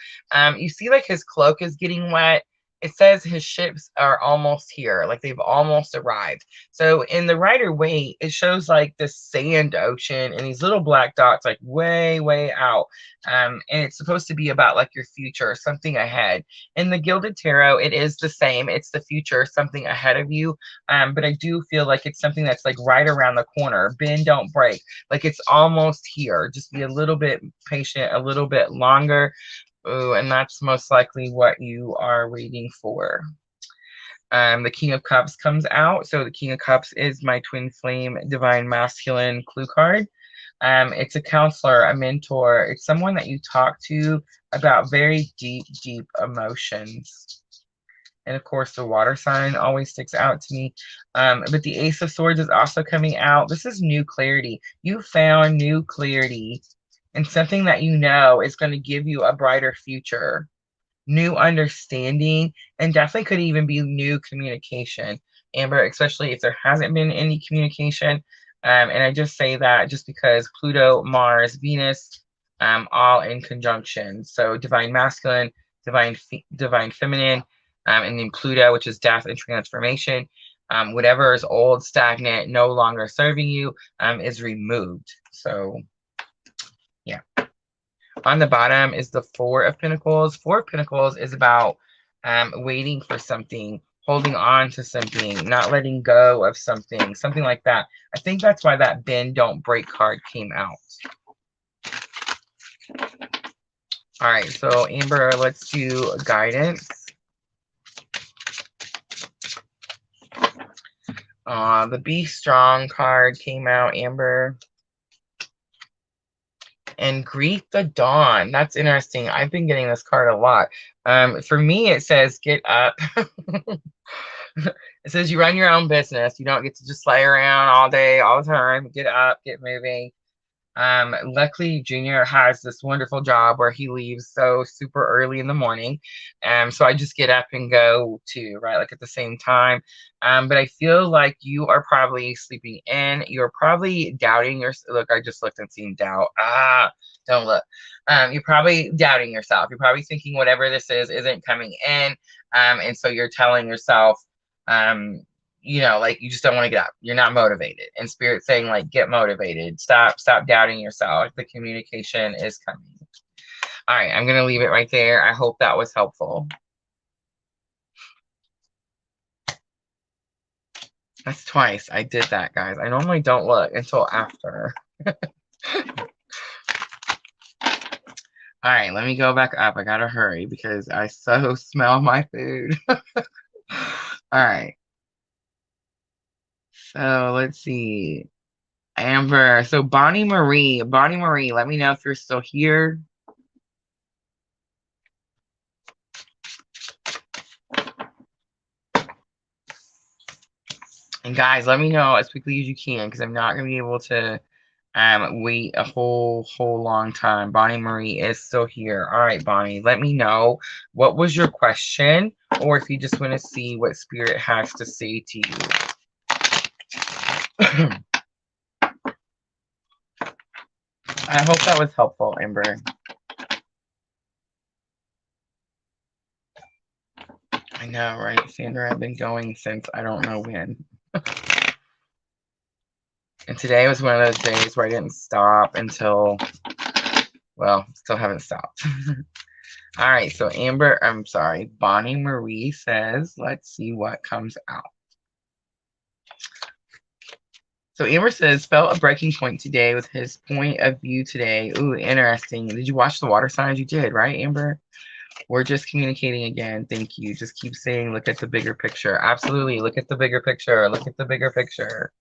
You see like his cloak is getting wet. It says his ships are almost here, like they've almost arrived. So in the Rider-Waite, it shows like this sand ocean and these little black dots like way, way out. And it's supposed to be about like your future, something ahead. In the Gilded Tarot, it is the same. It's the future, something ahead of you. But I do feel like it's something that's like right around the corner. Bend, don't break. Like it's almost here. Just be a little bit patient, a little bit longer. Ooh, and that's most likely what you are waiting for. The King of Cups comes out. So the King of Cups is my twin flame divine masculine clue card. It's a counselor, a mentor. It's someone that you talk to about very deep, deep emotions. And of course, the water sign always sticks out to me. But the Ace of Swords is also coming out. This is new clarity. You found new clarity and something that you know is going to give you a brighter future, new understanding, and definitely could even be new communication, Amber, especially if there hasn't been any communication. And I just say that just because Pluto, Mars, Venus, all in conjunction. So divine masculine, divine feminine, and then Pluto, which is death and transformation. Whatever is old, stagnant, no longer serving you, is removed. So yeah. On the bottom is the Four of Pentacles. Four of Pentacles is about waiting for something, holding on to something, not letting go of something, something like that. I think that's why that Bend, Don't Break card came out. All right, so Amber, let's do guidance. The Be Strong card came out, Amber. And Greet the Dawn. That's interesting. I've been getting this card a lot. For me, it says get up. It says you run your own business. You don't get to just lay around all day, all the time. Get up, get moving. Luckily, Junior has this wonderful job where he leaves so super early in the morning. So I just get up and go too, right? Like at the same time. But I feel like you are probably sleeping in. You're probably doubting your look. I just looked and seen doubt. Don't look. You're probably doubting yourself. You're probably thinking whatever this is isn't coming in. And so you're telling yourself, you know, like you just don't want to get up. You're not motivated. And Spirit saying like, get motivated. Stop doubting yourself. The communication is coming. All right, I'm going to leave it right there. I hope that was helpful. That's twice I did that, guys. I normally don't look until after. All right, let me go back up. I got to hurry because I so smell my food. All right. So let's see. Amber. So Bonnie Marie, let me know if you're still here. And guys, let me know as quickly as you can because I'm not going to be able to wait a whole long time. Bonnie Marie is still here. All right, Bonnie, let me know what was your question or if you just want to see what Spirit has to say to you. I hope that was helpful, Amber. I know, right, Sandra? I've been going since I don't know when. And today was one of those days where I didn't stop until, well, still haven't stopped. All right, so Amber, I'm sorry, Bonnie Marie says, let's see what comes out. So Amber says, felt a breaking point today with his point of view today. Ooh, interesting. Did you watch the water signs? You did, right, Amber? We're just communicating again. Thank you. Just keep saying, look at the bigger picture. Absolutely. Look at the bigger picture. Look at the bigger picture.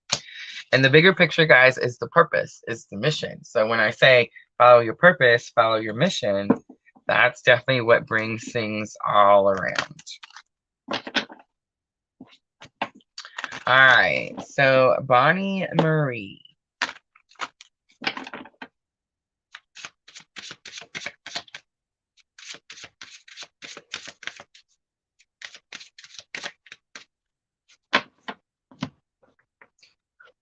And the bigger picture, guys, is the purpose, is the mission. So when I say follow your purpose, follow your mission, that's definitely what brings things all around. All right, so Bonnie Marie.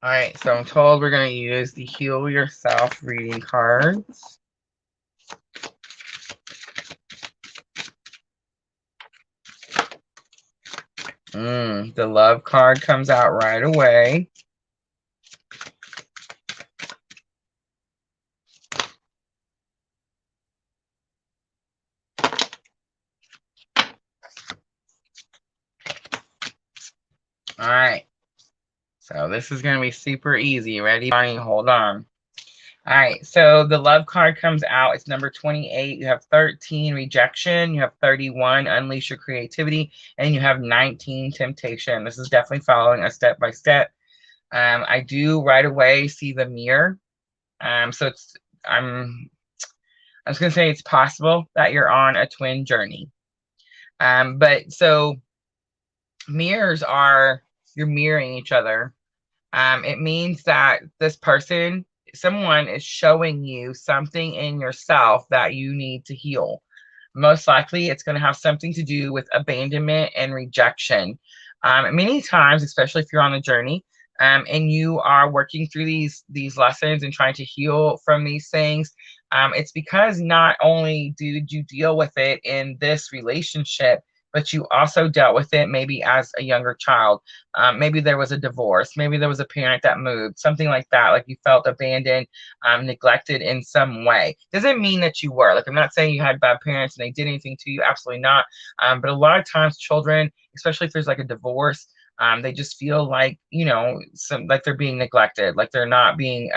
All right, so I'm told we're going to use the Heal Yourself reading cards. The Love card comes out right away. All right, so this is going to be super easy. Ready? Hold on. All right, so the Love card comes out. It's number 28. You have 13, Rejection. You have 31, Unleash Your Creativity. And you have 19, Temptation. This is definitely following a step-by-step. I do right away see the mirror. So I was going to say it's possible that you're on a twin journey. But so mirrors are, you're mirroring each other. It means that this person, someone is showing you something in yourself that you need to heal. Most likely it's going to have something to do with abandonment and rejection. Many times, especially if you're on a journey, and you are working through these lessons and trying to heal from these things, it's because not only did you deal with it in this relationship, but you also dealt with it maybe as a younger child. Maybe there was a divorce. Maybe there was a parent that moved, something like that. Like you felt abandoned, neglected in some way. Doesn't mean that you were. Like I'm not saying you had bad parents and they did anything to you. Absolutely not. But a lot of times children, especially if there's like a divorce, they just feel like, like they're being neglected, like they're not being,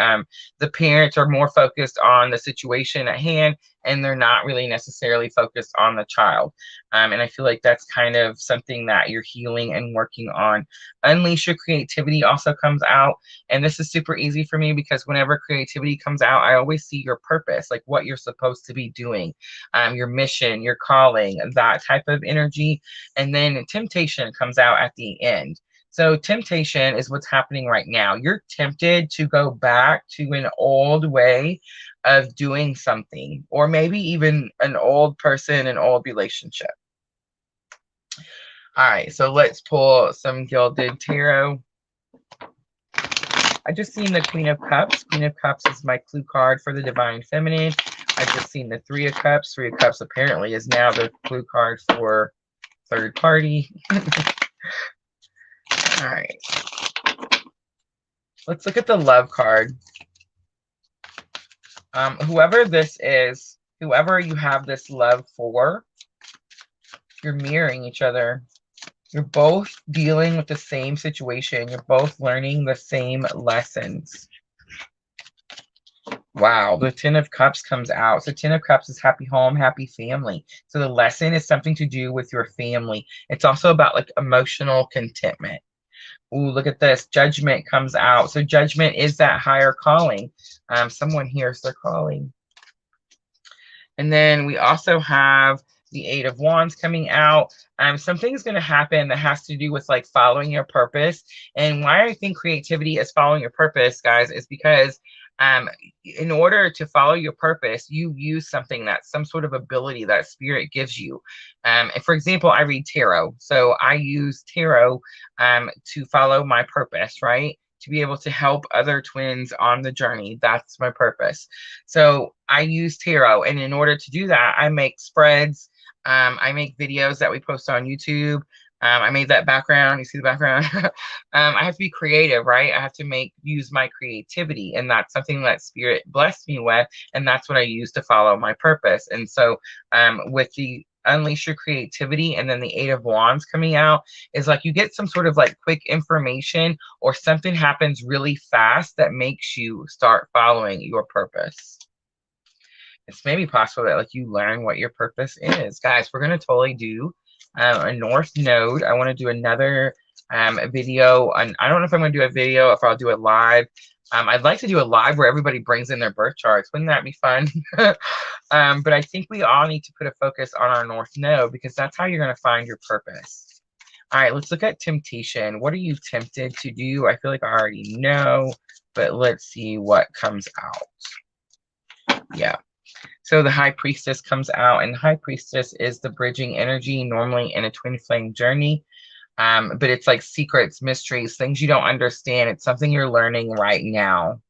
the parents are more focused on the situation at hand and they're not really necessarily focused on the child. And I feel like that's kind of something that you're healing and working on. Unleash Your Creativity also comes out. And this is super easy for me because whenever creativity comes out, I always see your purpose, like what you're supposed to be doing, your mission, your calling, that type of energy. And then temptation comes out at the end. So temptation is what's happening right now. You're tempted to go back to an old way of doing something, or maybe even an old person, an old relationship. All right, so let's pull some Gilded Tarot. I just seen the Queen of Cups. Queen of Cups is my clue card for the Divine Feminine. I just seen the Three of Cups. Three of Cups apparently is now the clue card for third party. All right. Let's look at the Love card. Whoever this is, whoever you have this love for, you're mirroring each other. You're both dealing with the same situation. You're both learning the same lessons. Wow, the Ten of Cups comes out. So Ten of Cups is happy home, happy family. So the lesson is something to do with your family. It's also about like emotional contentment. Ooh, look at this. Judgment comes out. So judgment is that higher calling. Someone hears their calling. And then we also have the Eight of Wands coming out. Something's going to happen that has to do with like following your purpose. And why I think creativity is following your purpose, guys, is because in order to follow your purpose, you use something that's some sort of ability that spirit gives you. And for example, I read tarot. So I use tarot to follow my purpose, right? To be able to help other twins on the journey. That's my purpose. So I use tarot. And in order to do that, I make spreads. I make videos that we post on YouTube. I made that background. You see the background? I have to be creative, right? I have to use my creativity. And that's something that spirit blessed me with. And that's what I use to follow my purpose. And so with the Unleash Your Creativity and then the Eight of Wands coming out, is like you get some sort of like quick information or something happens really fast that makes you start following your purpose. It's maybe possible that like you learn what your purpose is. Guys, we're going to totally do a North Node. I want to do another video. I don't know if I'm going to do a video, if I'll do it live. I'd like to do a live where everybody brings in their birth charts. Wouldn't that be fun? But I think we all need to put a focus on our North Node because that's how you're going to find your purpose. All right, let's look at temptation. What are you tempted to do? I feel like I already know, but let's see what comes out. Yeah. So the High Priestess comes out, and High Priestess is the bridging energy, normally in a twin flame journey. But it's like secrets, mysteries, things you don't understand. It's something you're learning right now.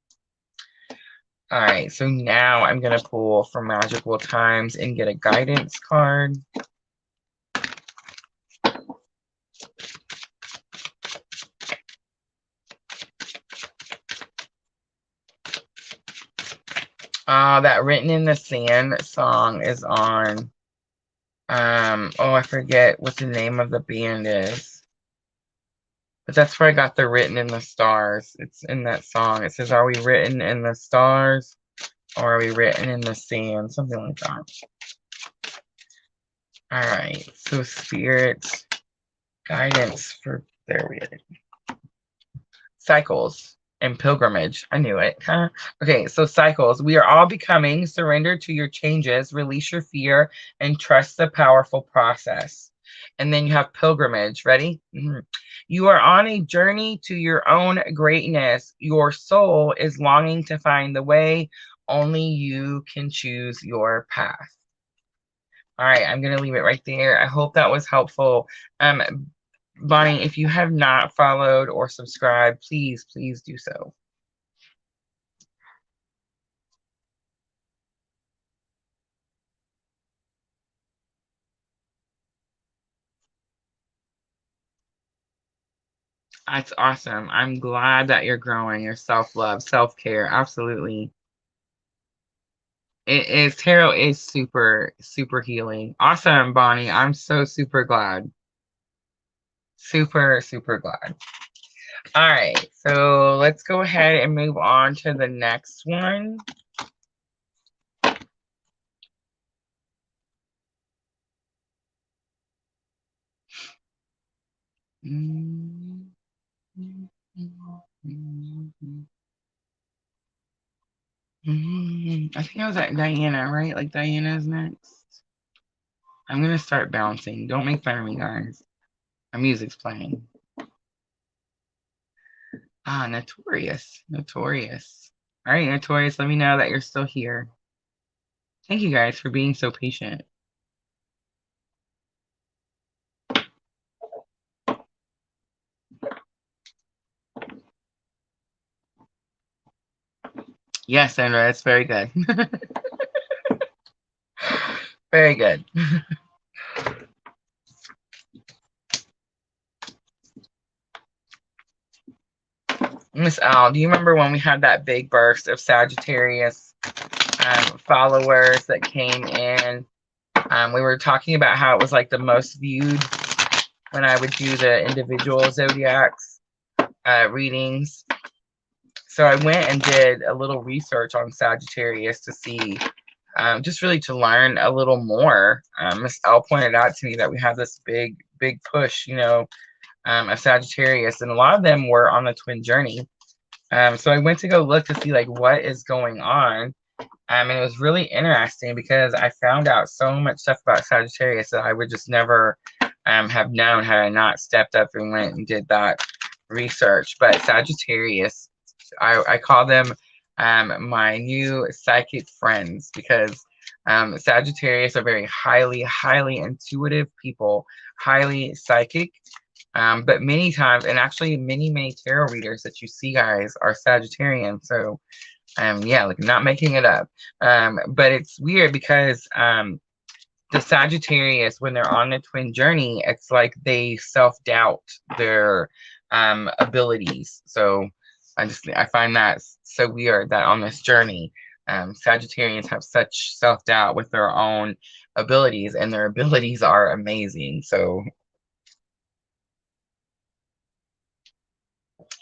All right, so now I'm going to pull from Magical Times and get a guidance card. That Written in the Sand song is on, oh, I forget what the name of the band is. But that's where I got the Written in the Stars. It's in that song. It says, are we written in the stars or are we written in the sand? Something like that. All right, so Spirit guidance for, there we go. Cycles and pilgrimage. I knew it. Huh? Okay, so cycles. We are all becoming. Surrender to your changes. Release your fear and trust the powerful process. And then you have pilgrimage. Ready? You are on a journey to your own greatness. Your soul is longing to find the way. Only you can choose your path. All right, I'm going to leave it right there. I hope that was helpful. Bonnie, if you have not followed or subscribed, please do so. That's awesome. I'm glad that you're growing your self-love, self-care. Absolutely. It is, tarot is super, super healing. Awesome, Bonnie. I'm so super glad. Super, super glad. All right, so let's go ahead and move on to the next one. I think I was at Diana, right? Like Diana's next. I'm gonna start bouncing. Don't make fun of me, guys. My music's playing. Notorious. Notorious. All right, Notorious, let me know that you're still here. Thank you guys for being so patient. Yes, Sandra, that's very good. Very good. Miss Al, do you remember when we had that big burst of Sagittarius followers that came in? We were talking about how it was like the most viewed when I would do the individual zodiacs readings. So I went and did a little research on Sagittarius to see, just really to learn a little more. Miss L pointed out to me that we have this big push, you know, of Sagittarius, and a lot of them were on the twin journey. So I went to go look to see like what is going on. And it was really interesting because I found out so much stuff about Sagittarius that I would just never have known had I not stepped up and went and did that research. But Sagittarius, I call them my new psychic friends because Sagittarius are very highly intuitive people, highly psychic. But many times, and actually many tarot readers that you see, guys, are Sagittarian. So yeah, like not making it up. But it's weird because the Sagittarius, when they're on the twin journey, it's like they self-doubt their abilities. So I find that so weird that on this journey, Sagittarians have such self-doubt with their own abilities, and their abilities are amazing. So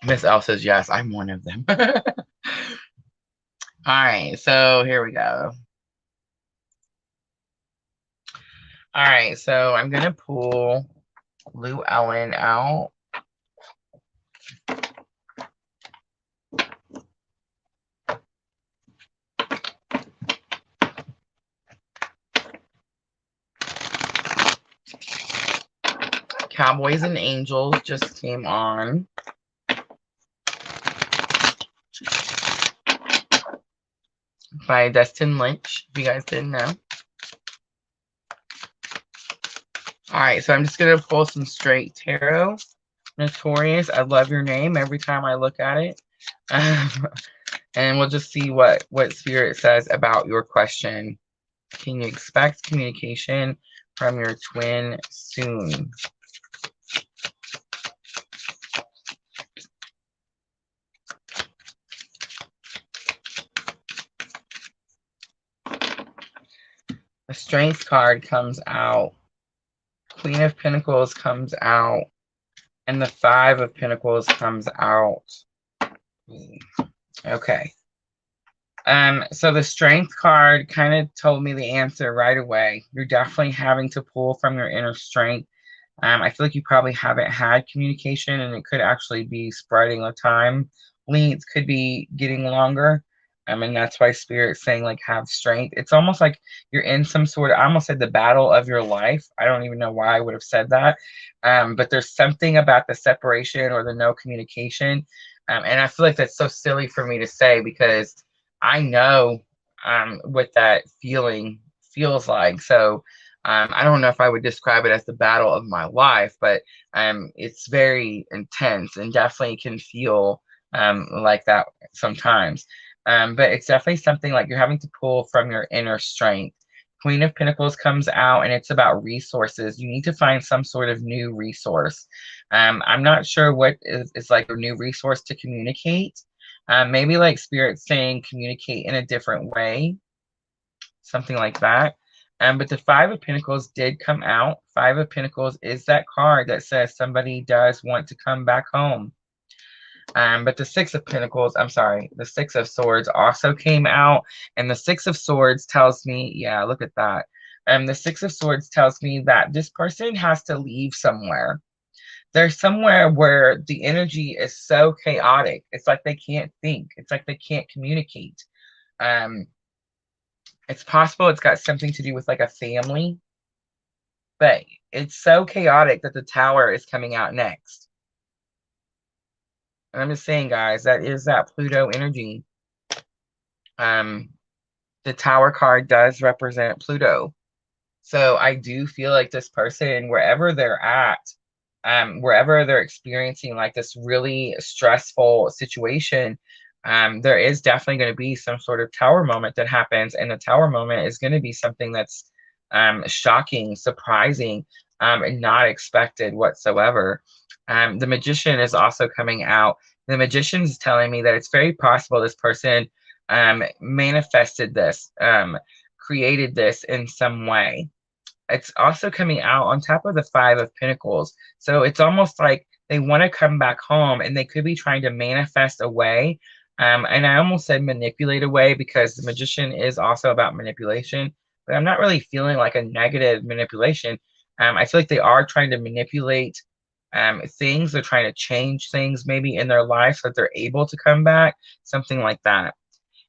Miss L says, yes, I'm one of them. All right, so here we go. All right, so I'm going to pull Lou Ellen out. Cowboys and Angels just came on. By Destin Lynch, if you guys didn't know. All right, so I'm just going to pull some straight tarot. Notorious, I love your name every time I look at it. And we'll just see what Spirit says about your question. Can you expect communication from your twin soon? The Strength card comes out. Queen of Pentacles comes out. And the Five of Pentacles comes out. Okay. So the Strength card kind of told me the answer right away. You're definitely having to pull from your inner strength. I feel like you probably haven't had communication, and it could actually be spreading the time. Leads could be getting longer. And that's why Spirit's saying, like, have strength. It's almost like you're in some sort of, I almost said the battle of your life. I don't even know why I would have said that. But there's something about the separation or the no communication. And I feel like that's so silly for me to say, because I know what that feeling feels like. So I don't know if I would describe it as the battle of my life, but it's very intense and definitely can feel like that sometimes. But it's definitely something like you're having to pull from your inner strength. Queen of Pentacles comes out, and it's about resources. You need to find some sort of new resource. I'm not sure what is like a new resource to communicate. Maybe like Spirit saying communicate in a different way, something like that. But the Five of Pentacles did come out. Five of Pentacles is that card that says somebody does want to come back home. But the Six of Pentacles, I'm sorry, the Six of Swords also came out. And the Six of Swords tells me, yeah, look at that. The Six of Swords tells me that this person has to leave somewhere. There's somewhere where the energy is so chaotic. It's like they can't think. It's like they can't communicate. Um, it's possible it's got something to do with like a family, but it's so chaotic that the Tower is coming out next. And I'm just saying, guys, that is that Pluto energy. The Tower card does represent Pluto. So I do feel like this person, wherever they're at, wherever they're experiencing like this really stressful situation, there is definitely going to be some sort of Tower moment that happens. And the Tower moment is going to be something that's shocking, surprising, and not expected whatsoever. The Magician is also coming out. The Magician is telling me that it's very possible this person manifested this, created this in some way. It's also coming out on top of the Five of Pentacles. So it's almost like they want to come back home, and they could be trying to manifest a way. And I almost said manipulate away, because the Magician is also about manipulation, but I'm not really feeling like a negative manipulation. I feel like they are trying to manipulate things. They're trying to change things maybe in their life so that they're able to come back, something like that.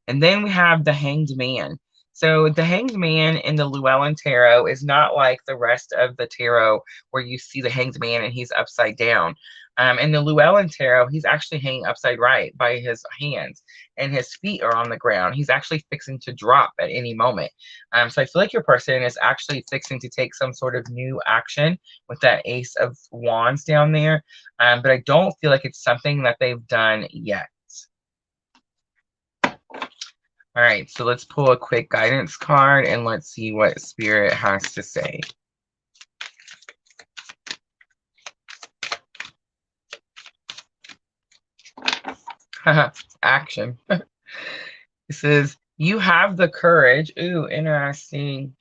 And then we have the Hanged Man. So the Hanged Man in the Llewellyn Tarot is not like the rest of the tarot where you see the Hanged Man and he's upside down. In the Llewellyn Tarot, he's actually hanging upside right by his hands, and his feet are on the ground. He's actually fixing to drop at any moment. So I feel like your person is actually fixing to take some sort of new action with that Ace of Wands down there. But I don't feel like it's something that they've done yet. All right, so let's pull a quick guidance card and let's see what Spirit has to say. Action. It says, you have the courage, ooh, interesting,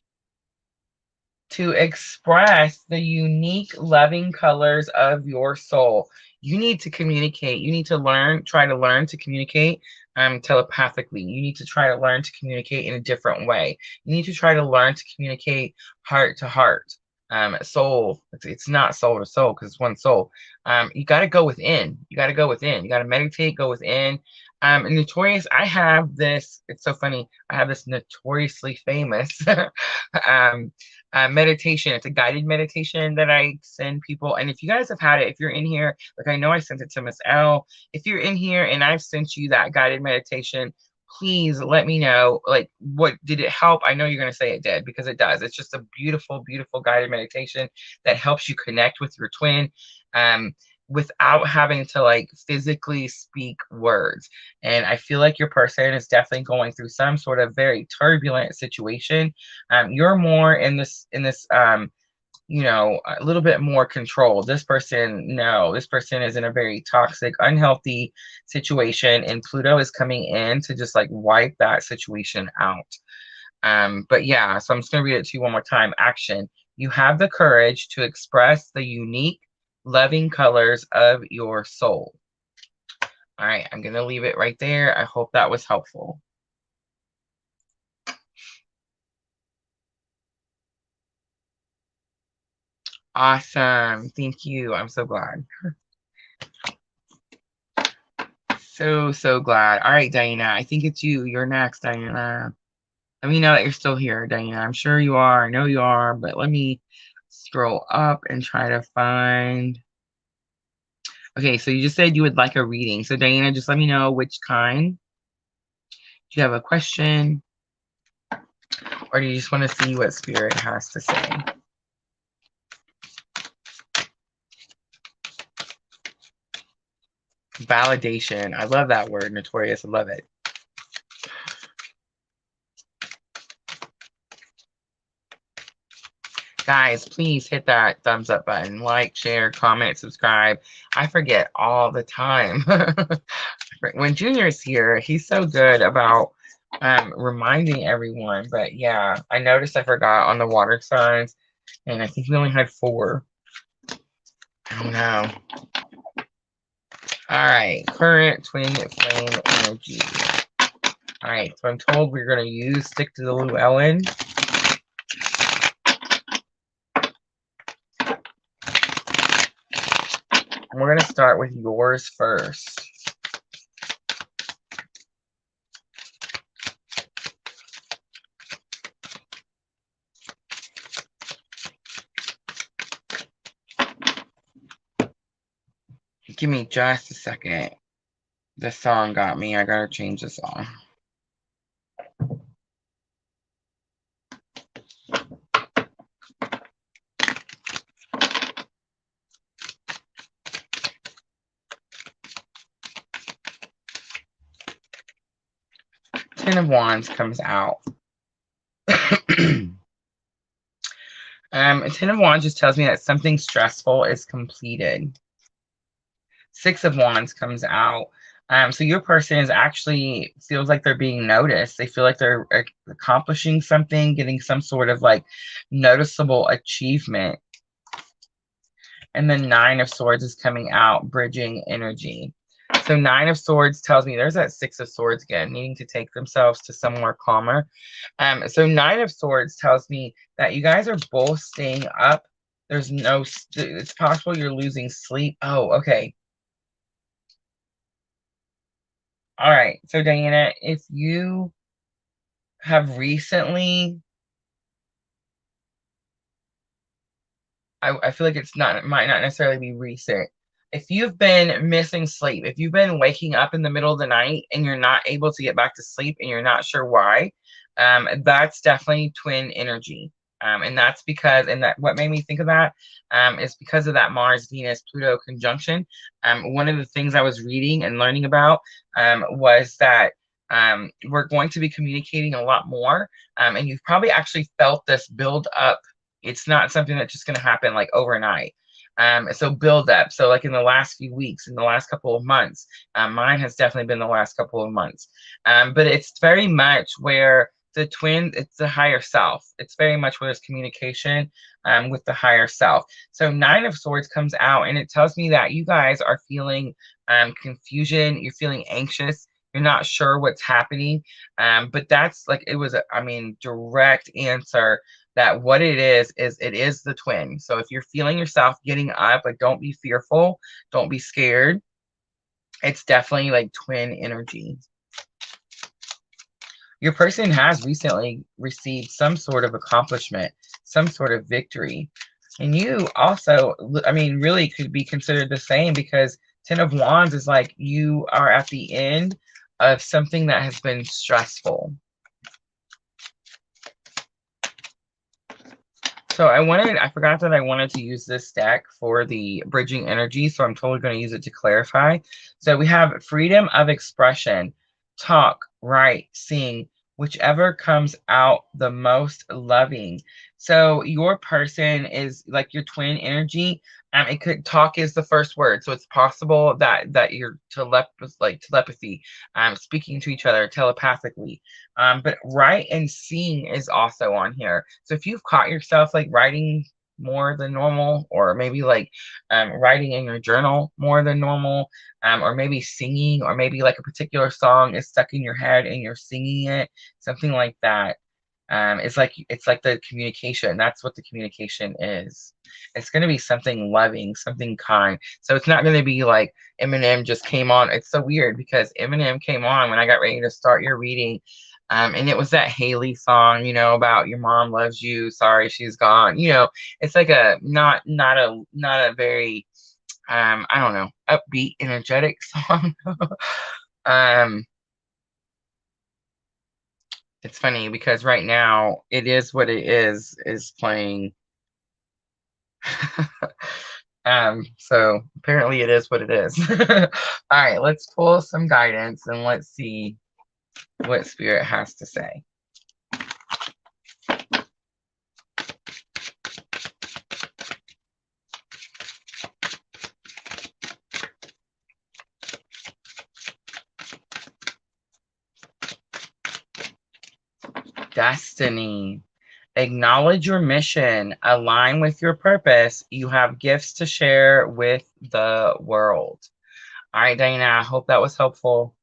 to express the unique loving colors of your soul. You need to communicate. You need to try to learn to communicate telepathically. You need to try to learn to communicate in a different way. You need to try to learn to communicate heart to heart. Soul, it's not soul to soul because it's one soul. You got to go within. You got to go within. You got to meditate, go within. Notorious, I have this, it's so funny. I have this notoriously famous meditation. It's a guided meditation that I send people. And if you guys have had it, if you're in here, like I know I sent it to Miss L. If you're in here and I've sent you that guided meditation, please let me know, like, what did it help? I know you're going to say it did, because it does. It's just a beautiful, beautiful guided meditation that helps you connect with your twin without having to like physically speak words. And I feel like your person is definitely going through some sort of very turbulent situation. You're more in this you know, a little bit more control. This person, no, this person is in a very toxic, unhealthy situation, and Pluto is coming in to just like wipe that situation out. But yeah, so I'm just gonna read it to you one more time. Action. You have the courage to express the unique, loving colors of your soul. All right, I'm gonna leave it right there. I hope that was helpful. Awesome. Thank you. I'm so glad. So glad. All right, Diana. I think it's you. You're next, Diana. Let me know that you're still here, Diana. I'm sure you are. I know you are, but let me scroll up and try to find. Okay, so you just said you would like a reading. So Diana, just let me know which kind. Do you have a question? Or do you just want to see what Spirit has to say? Validation. I love that word, Notorious. I love it. Guys, please hit that thumbs up button. Like, share, comment, subscribe. I forget all the time. When Junior's here, he's so good about reminding everyone. But yeah, I noticed I forgot on the water signs, and I think we only had 4. Oh no. All right, current twin flame energy. All right, so I'm told we're going to use Stick to the Llewellyn. And we're going to start with yours first. Give me just a second. The song got me. I gotta change the song. Ten of Wands comes out. Ten of Wands just tells me that something stressful is completed. 6 of Wands comes out. So your person is actually feels like they're being noticed. They feel like they're accomplishing something, getting some sort of like noticeable achievement. And then 9 of Swords is coming out, bridging energy. So 9 of Swords tells me there's that 6 of Swords again, needing to take themselves to somewhere calmer. So 9 of Swords tells me that you guys are both staying up. There's no, it's possible you're losing sleep. Oh, okay. All right. So Diana, if you have recently, I feel like it might not necessarily be recent. If you've been missing sleep, if you've been waking up in the middle of the night and you're not able to get back to sleep and you're not sure why, that's definitely twin energy. And that's because, and that what made me think of that is because of that Mars Venus Pluto conjunction. One of the things I was reading and learning about was that we're going to be communicating a lot more, and you've probably actually felt this build up. It's not something that's just going to happen like overnight. So build up. So like in the last few weeks, in the last couple of months, mine has definitely been the last couple of months. But it's very much where the twin, it's the higher self. It's very much where there's communication with the higher self. So 9 of Swords comes out and it tells me that you guys are feeling confusion. You're feeling anxious. You're not sure what's happening. But that's like, it was, direct answer that what it is it is the twin. So if you're feeling yourself getting up, like don't be fearful, don't be scared. It's definitely like twin energy. Your person has recently received some sort of accomplishment, some sort of victory. And you also, really could be considered the same, because 10 of Wands is like you are at the end of something that has been stressful. So I forgot that I wanted to use this deck for the bridging energy, so I'm totally going to use it to clarify. So we have freedom of expression, talk, write, sing, whichever comes out the most loving. So your person is like your twin energy. It could talk is the first word, so it's possible that you're telepathy, speaking to each other telepathically. But write and sing is also on here. So if you've caught yourself like writing more than normal, or maybe like writing in your journal more than normal, or maybe singing, or maybe like a particular song is stuck in your head and you're singing it, something like that. It's like the communication. That's what the communication is. It's going to be something loving, something kind. So it's not going to be like Eminem just came on. It's so weird because Eminem came on when I got ready to start your reading. And it was that Haley song, you know, about your mom loves you, sorry she's gone. You know, it's like a not a very I don't know, upbeat, energetic song. um it's funny because right now It Is What It is playing. So apparently it is what it is. All right, let's pull some guidance and let's see what Spirit has to say. Destiny. Acknowledge your mission, align with your purpose. You have gifts to share with the world. All right, Diana, I hope that was helpful.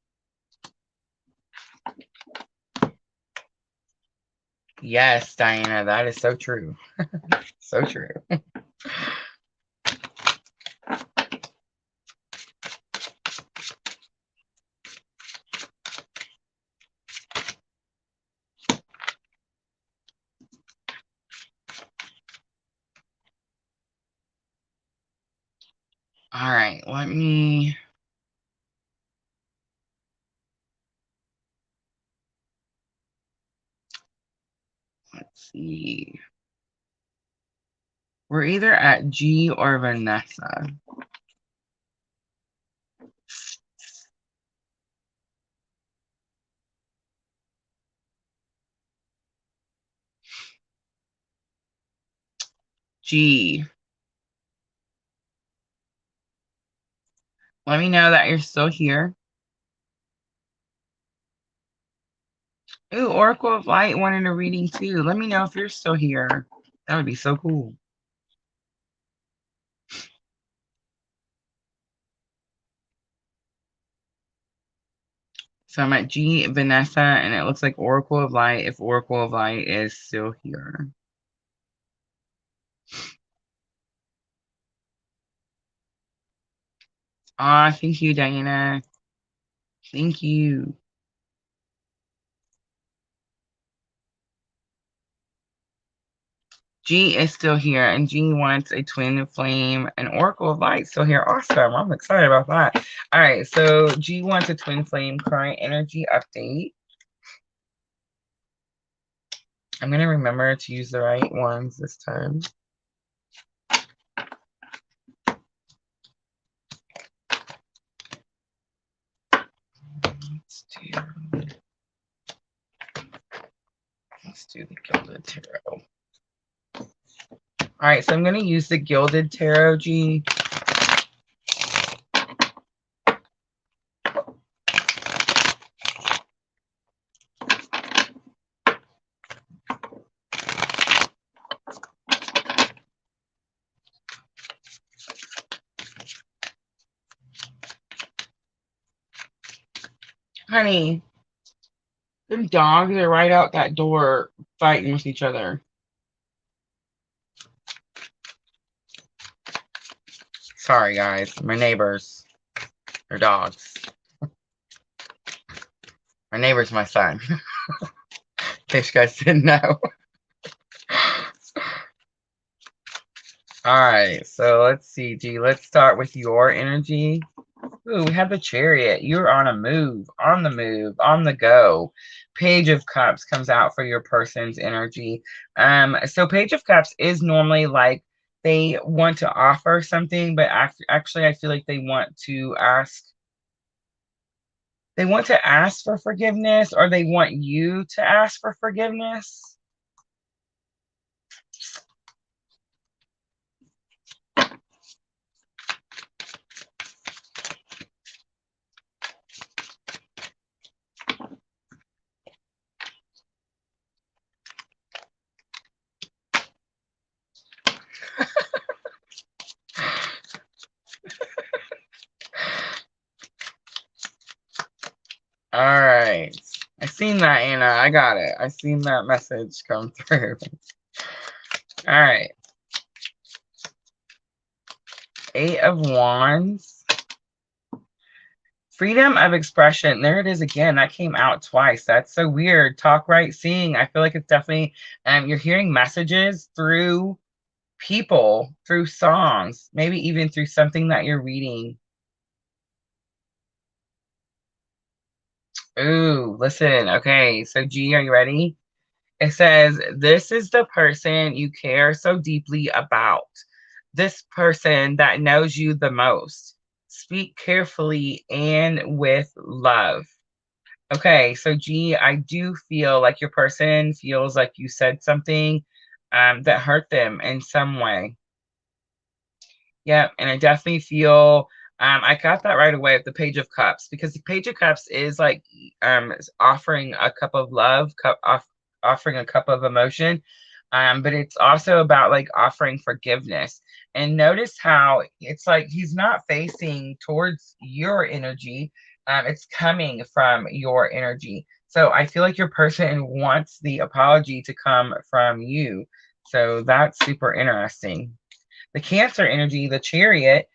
Yes, Diana, that is so true. So true. All right, let's see. We're either at G or Vanessa. G. Let me know that you're still here. Ooh, Oracle of Light wanted a reading too. Let me know if you're still here. That would be so cool. So I'm at G, Vanessa, and it looks like Oracle of Light, if Oracle of Light is still here. Ah, thank you, Diana. Thank you. G is still here, and G wants a twin flame, and Oracle of Light still here. Awesome. I'm excited about that. All right, so G wants a twin flame current energy update. I'm going to remember to use the right ones this time. Let's do the Gilded Tarot. All right, so I'm going to use the Gilded Tarot, G. Honey, them dogs are right out that door fighting with each other. Sorry, guys. My neighbors. They're dogs. My neighbor's my son. In case you guys didn't know. All right, so let's see, G. Let's start with your energy. Ooh, we have the Chariot. You're on a move, on the move, on the go. Page of Cups comes out for your person's energy. So Page of Cups is normally like they want to offer something, but actually I feel like they want to ask. They want to ask for forgiveness, or they want you to ask for forgiveness. All right. I seen that, Anna. I got it. I seen that message come through. All right. 8 of Wands. Freedom of expression. There it is again. That came out twice. That's so weird. Talk, write, seeing. I feel like it's definitely, you're hearing messages through people, through songs, maybe even through something that you're reading. Ooh, listen. Okay. So G, are you ready? It says, this is the person you care so deeply about. This person that knows you the most. Speak carefully and with love. Okay, so G, I do feel like your person feels like you said something that hurt them in some way. Yeah, and I definitely feel I got that right away with the Page of Cups, because the Page of Cups is like offering a cup of love, offering a cup of emotion, but it's also about like offering forgiveness. And notice how it's like he's not facing towards your energy, it's coming from your energy. So I feel like your person wants the apology to come from you. So that's super interesting. The Cancer energy, the Chariot,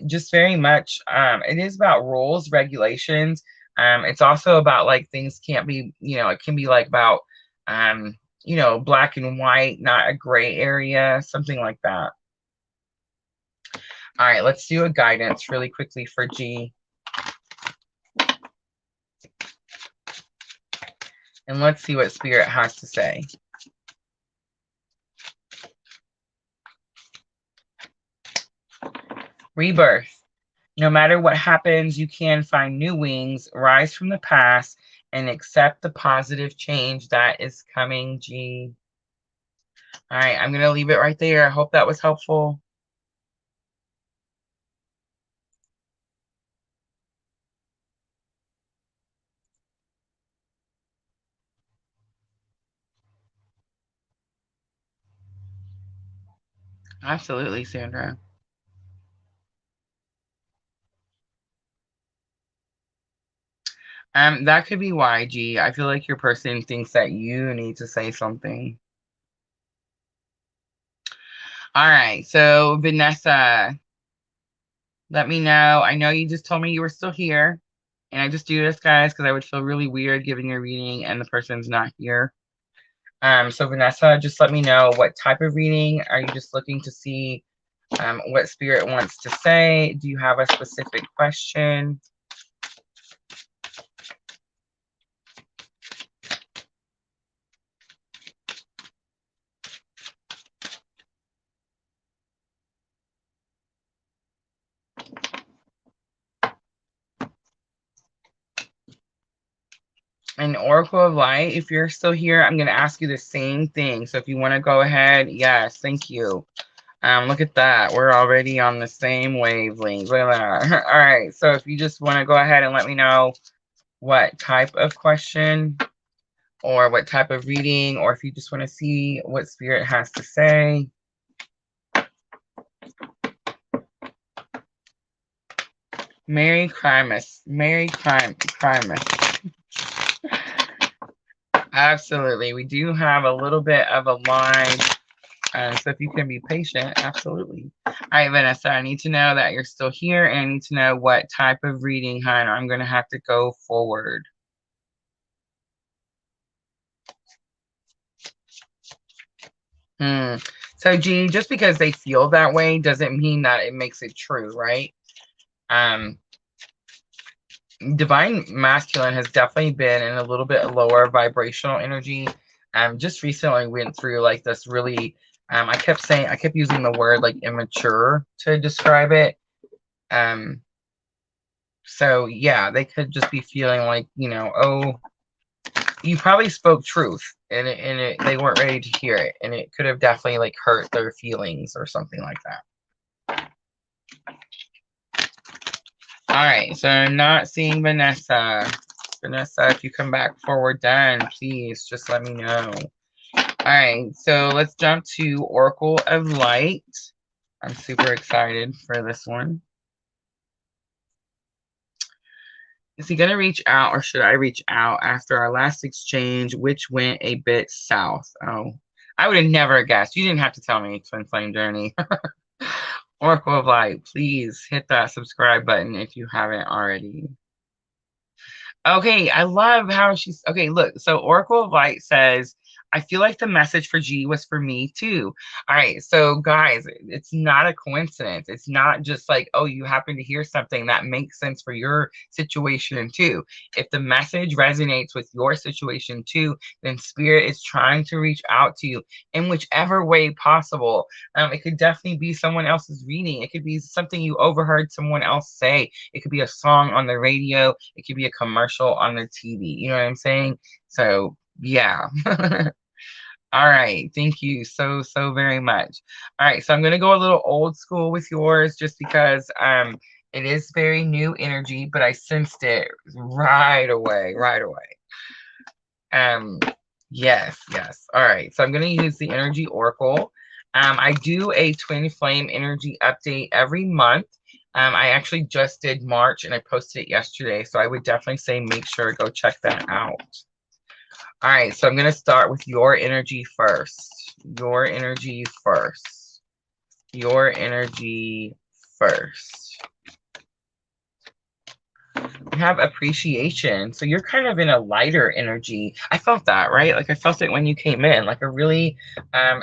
just very much, it is about rules, regulations. It's also about like things can't be, it can be like about, black and white, not a gray area, something like that. All right, let's do a guidance really quickly for G. And let's see what Spirit has to say. Rebirth. No matter what happens, you can find new wings, rise from the past, and accept the positive change that is coming, G. All right, I'm going to leave it right there. I hope that was helpful. Absolutely, Sandra. That could be why, G. I feel like your person thinks that you need to say something. All right, so Vanessa, let me know. I know you just told me you were still here, and I just do this, guys, because I would feel really weird giving a reading and the person's not here. So Vanessa, just let me know what type of reading. Are you just looking to see what Spirit wants to say? Do you have a specific question? An Oracle of Light, if you're still here, I'm going to ask you the same thing. So if you want to go ahead, yes, thank you. Look at that. We're already on the same wavelength. Look at that. All right. So if you just want to go ahead and let me know what type of question or what type of reading, or if you just want to see what Spirit has to say. Merry Christmas. Merry Christmas. Absolutely. We do have a little bit of a line. So if you can be patient, absolutely. All right, Vanessa, I need to know that you're still here, and I need to know what type of reading, hon, I'm going to have to go forward. So G, just because they feel that way doesn't mean that it makes it true, right? Divine Masculine has definitely been in a little bit lower vibrational energy. Just recently went through like this really, I kept using the word like immature to describe it. So yeah, they could just be feeling like, you know, oh, you probably spoke truth and they weren't ready to hear it. And it could have definitely like hurt their feelings or something like that. All right, so I'm not seeing Vanessa. Vanessa, if you come back before we're done, please just let me know. All right, so let's jump to Oracle of Light. I'm super excited for this one. Is he going to reach out or should I reach out after our last exchange, which went a bit south? Oh, I would have never guessed. You didn't have to tell me, Twin Flame Journey. Oracle of Light, please hit that subscribe button if you haven't already. Okay, I love how she's okay. Look, so Oracle of Light says, I feel like the message for G was for me too. All right, so guys, it's not a coincidence. It's not just like, oh, you happen to hear something that makes sense for your situation too. If the message resonates with your situation too, then Spirit is trying to reach out to you in whichever way possible. It could definitely be someone else's reading. It could be something you overheard someone else say. It could be a song on the radio. It could be a commercial on the TV. You know what I'm saying? So yeah. All right. Thank you so very much. All right. So I'm going to go a little old school with yours just because it is very new energy, but I sensed it right away, right away. Yes. All right. So I'm going to use the Energy Oracle. I do a twin flame energy update every month. I actually just did March and I posted it yesterday. So I would definitely say make sure to go check that out. All right, so I'm going to start with your energy first. Your energy first. Your energy first. We have appreciation. So you're kind of in a lighter energy. I felt that, right? Like I felt it when you came in, like a really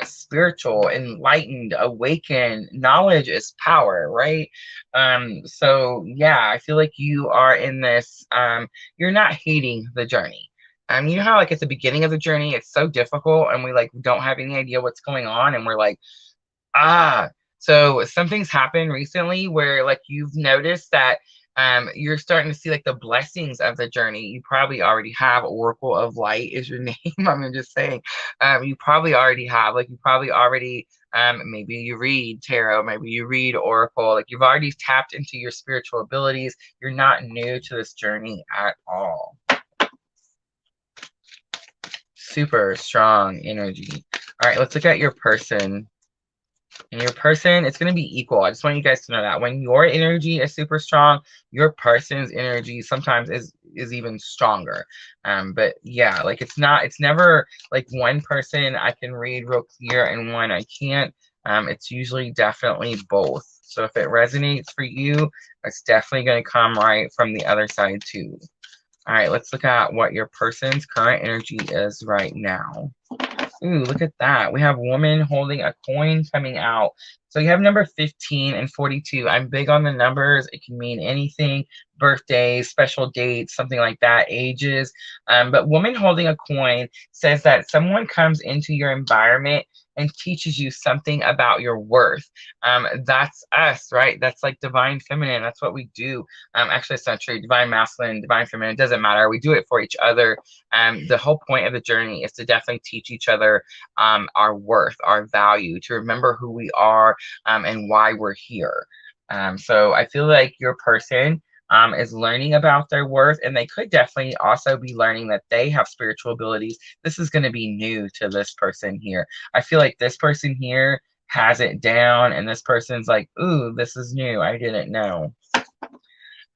spiritual, enlightened, awakened. Knowledge is power, right? So yeah, I feel like you are in this, you're not hating the journey. You know how like at the beginning of the journey, it's so difficult and we like don't have any idea what's going on and we're like, ah, so something's happened recently where like you've noticed that you're starting to see like the blessings of the journey. You probably already have. Oracle of Light is your name. I'm just saying, you probably already have, like you probably already maybe you read tarot, maybe you read oracle, like you've already tapped into your spiritual abilities. You're not new to this journey at all. Super strong energy. All right, let's look at your person. And your person, it's going to be equal. I just want you guys to know that when your energy is super strong, your person's energy sometimes is even stronger. But yeah, like it's never like one person I can read real clear and one I can't. It's usually definitely both. So if it resonates for you, it's definitely going to come right from the other side too. All right, let's look at what your person's current energy is right now. Ooh, look at that. We have woman holding a coin coming out. So you have number 15 and 42. I'm big on the numbers. It can mean anything, birthdays, special dates, something like that, ages. But woman holding a coin says that someone comes into your environment and teaches you something about your worth. That's us, right? That's like divine feminine. That's what we do. Actually, it's not true. Divine masculine, divine feminine, it doesn't matter. We do it for each other. The whole point of the journey is to definitely teach each other our worth, our value, to remember who we are and why we're here. So I feel like your person is learning about their worth, and they could definitely also be learning that they have spiritual abilities. This is going to be new to this person here. I feel like this person here has it down, and this person's like, ooh, this is new. I didn't know. All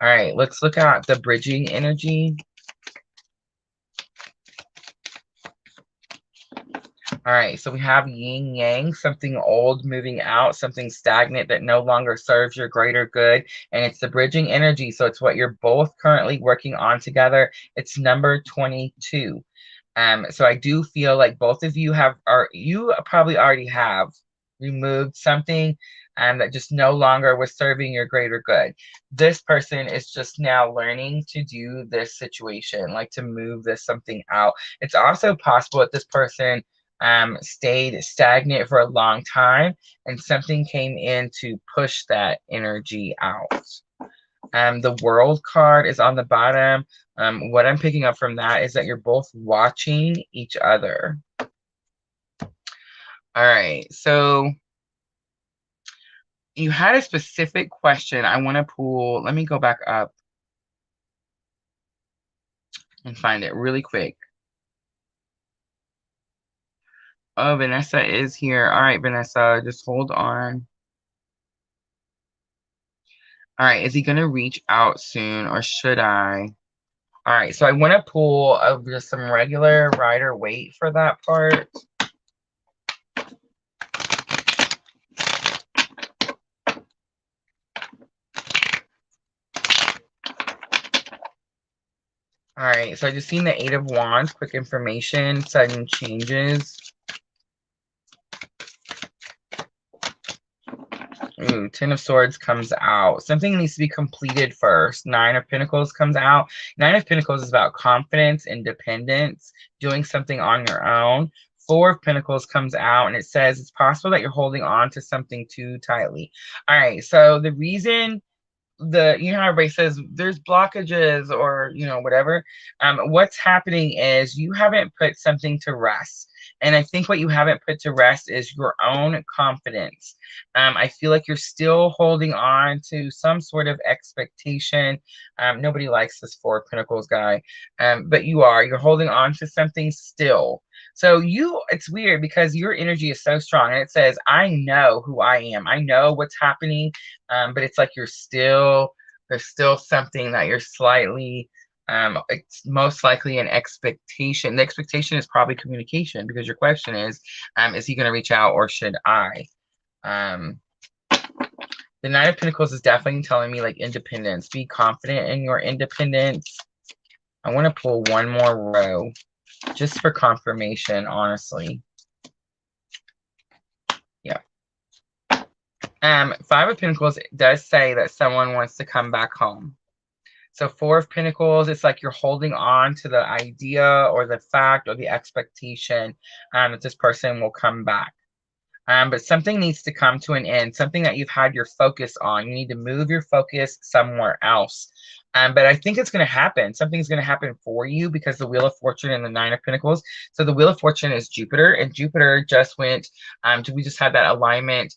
right, let's look at the bridging energy. All right, so we have yin yang, something old moving out, something stagnant that no longer serves your greater good. And it's the bridging energy. So it's what you're both currently working on together. It's number 22. So I do feel like both of you you probably already have removed something that just no longer was serving your greater good. This person is just now learning to do this situation, like to move this something out. It's also possible that this person stayed stagnant for a long time and something came in to push that energy out. The World card is on the bottom. What I'm picking up from that is that you're both watching each other. All right, so you had a specific question. I want to pull, let me go back up and find it really quick. Oh, Vanessa is here. All right, Vanessa, just hold on. All right, is he going to reach out soon or should I? All right, so I want to pull just some regular Rider Waite for that part. All right, so I just seen the Eight of Wands, quick information, sudden changes. Ooh, Ten of Swords comes out. Something needs to be completed first. Nine of Pentacles comes out. Nine of Pentacles is about confidence, independence, doing something on your own. Four of Pentacles comes out and it says it's possible that you're holding on to something too tightly. All right, so the reason you know how everybody says there's blockages or whatever, what's happening is you haven't put something to rest, and I think what you haven't put to rest is your own confidence. I feel like you're still holding on to some sort of expectation. Nobody likes this Four of Pentacles guy, but you're holding on to something still. So it's weird because your energy is so strong and it says, I know who I am. I know what's happening. But it's like there's still something that you're slightly, it's most likely an expectation. The expectation is probably communication because your question is he going to reach out or should I? The Nine of Pentacles is definitely telling me like independence. Be confident in your independence. I want to pull one more row just for confirmation, honestly. Yeah. Five of Pentacles does say that someone wants to come back home. So Four of Pentacles, it's like you're holding on to the idea or the fact or the expectation that this person will come back. But something needs to come to an end, something that you've had your focus on. You need to move your focus somewhere else. But I think it's going to happen. Something's going to happen for you because the Wheel of Fortune and the Nine of Pentacles. So the Wheel of Fortune is Jupiter, and Jupiter just went, we just had that alignment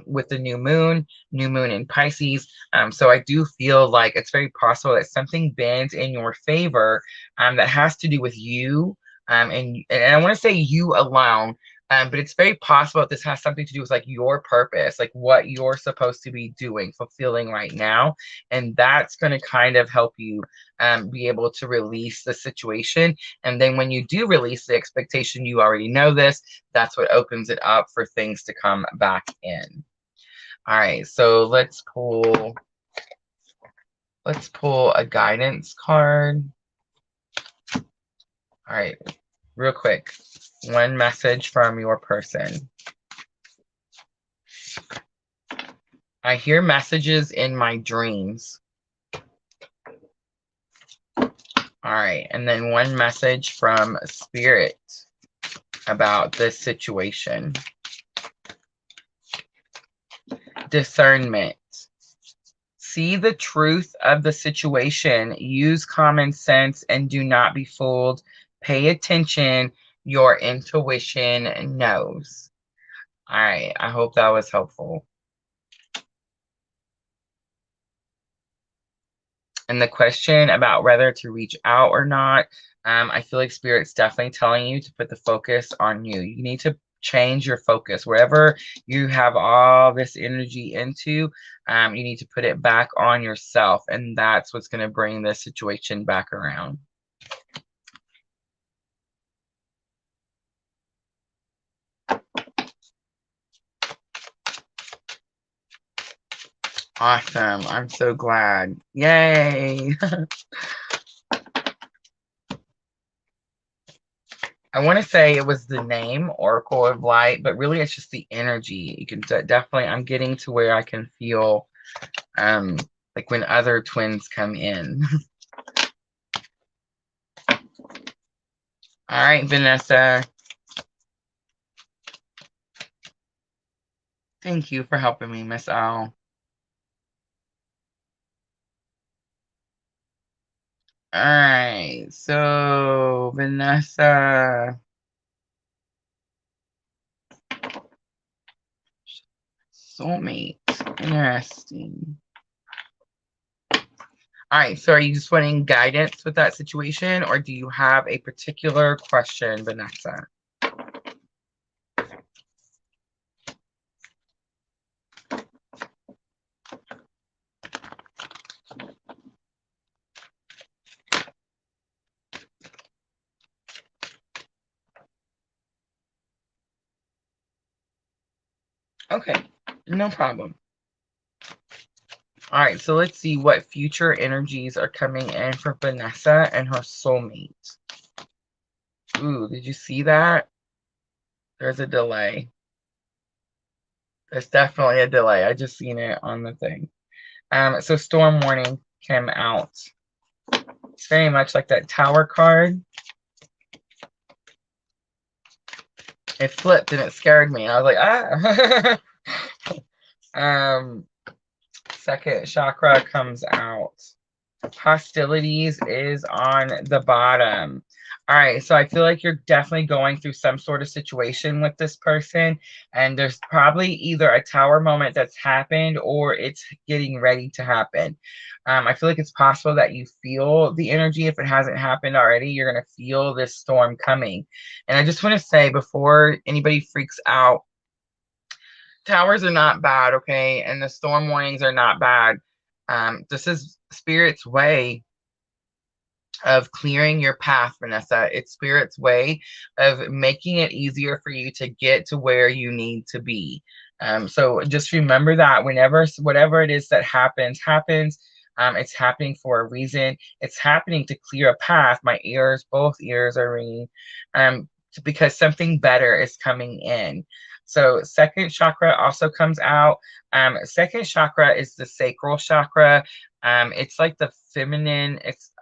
with the new moon in Pisces. So I do feel like it's very possible that something bends in your favor that has to do with you. And I want to say you alone. But it's very possible that this has something to do with like your purpose, like what you're supposed to be doing, fulfilling right now. And that's going to kind of help you be able to release the situation. And then when you do release the expectation, you already know this, that's what opens it up for things to come back in. All right, so let's pull a guidance card. All right, real quick. One message from your person. I hear messages in my dreams. All right. And then one message from Spirit about this situation. Discernment. See the truth of the situation. Use common sense and do not be fooled. Pay attention. Your intuition knows. All right. I hope that was helpful. And the question about whether to reach out or not, I feel like Spirit's definitely telling you to put the focus on you. You need to change your focus. Wherever you have all this energy into, you need to put it back on yourself. And that's what's going to bring this situation back around. Awesome. I'm so glad. Yay. I want to say it was the name Oracle of Light, but really it's just the energy. You can definitely, I'm getting to where I can feel like when other twins come in. All right, Vanessa. Thank you for helping me, Miss Al. All right, so Vanessa. Soulmate. Interesting. All right, so are you just wanting guidance with that situation, or do you have a particular question, Vanessa? Okay, no problem. All right, so let's see what future energies are coming in for Vanessa and her soulmate. Ooh, did you see that? There's a delay. There's definitely a delay. I just seen it on the thing. So storm warning came out. It's very much like that tower card. It flipped and it scared me. I was like, ah. Second chakra comes out. Hostilities is on the bottom. All right, so I feel like you're definitely going through some sort of situation with this person, and there's probably either a tower moment that's happened or it's getting ready to happen. I feel like it's possible that you feel the energy. If it hasn't happened already, you're going to feel this storm coming. And I just want to say before anybody freaks out, towers are not bad, okay? And the storm warnings are not bad. This is Spirit's way of clearing your path, Vanessa. It's Spirit's way of making it easier for you to get to where you need to be. So just remember that whatever it is that happens, it's happening for a reason. It's happening to clear a path. My ears, both ears are ringing, because something better is coming in. So second chakra also comes out. Second chakra is the sacral chakra. It's like the feminine. It's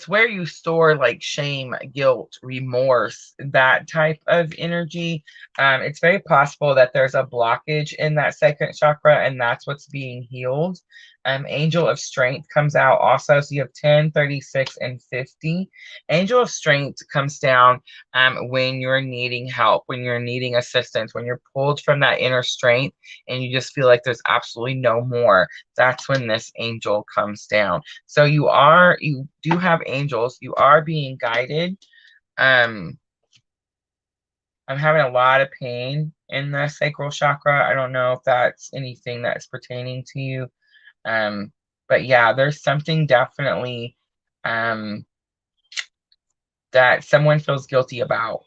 where you store like shame, guilt, remorse, that type of energy. It's very possible that there's a blockage in that second chakra, and that's what's being healed. Angel of Strength comes out also. So you have 10, 36, and 50. Angel of Strength comes down when you're needing help, when you're needing assistance, when you're pulled from that inner strength and you just feel like there's absolutely no more. That's when this angel comes down. So you do have angels. You are being guided. I'm having a lot of pain in the sacral chakra. I don't know if that's anything that's pertaining to you. But yeah, there's something definitely that someone feels guilty about.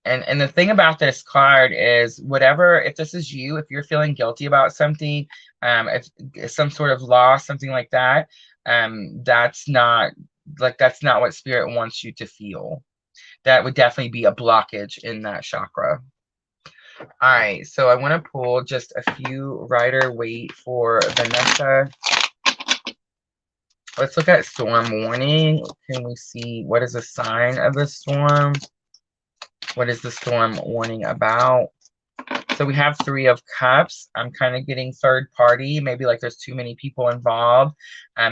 And the thing about this card is if this is you, if you're feeling guilty about something, if some sort of loss, something like that, that's not what Spirit wants you to feel. That would definitely be a blockage in that chakra. All right, so I want to pull just a few Rider-Waite for Vanessa. Let's look at storm warning. Can we see what is the sign of the storm? What is the storm warning about? So we have 3 of Cups. I'm kind of getting third party. Maybe like there's too many people involved.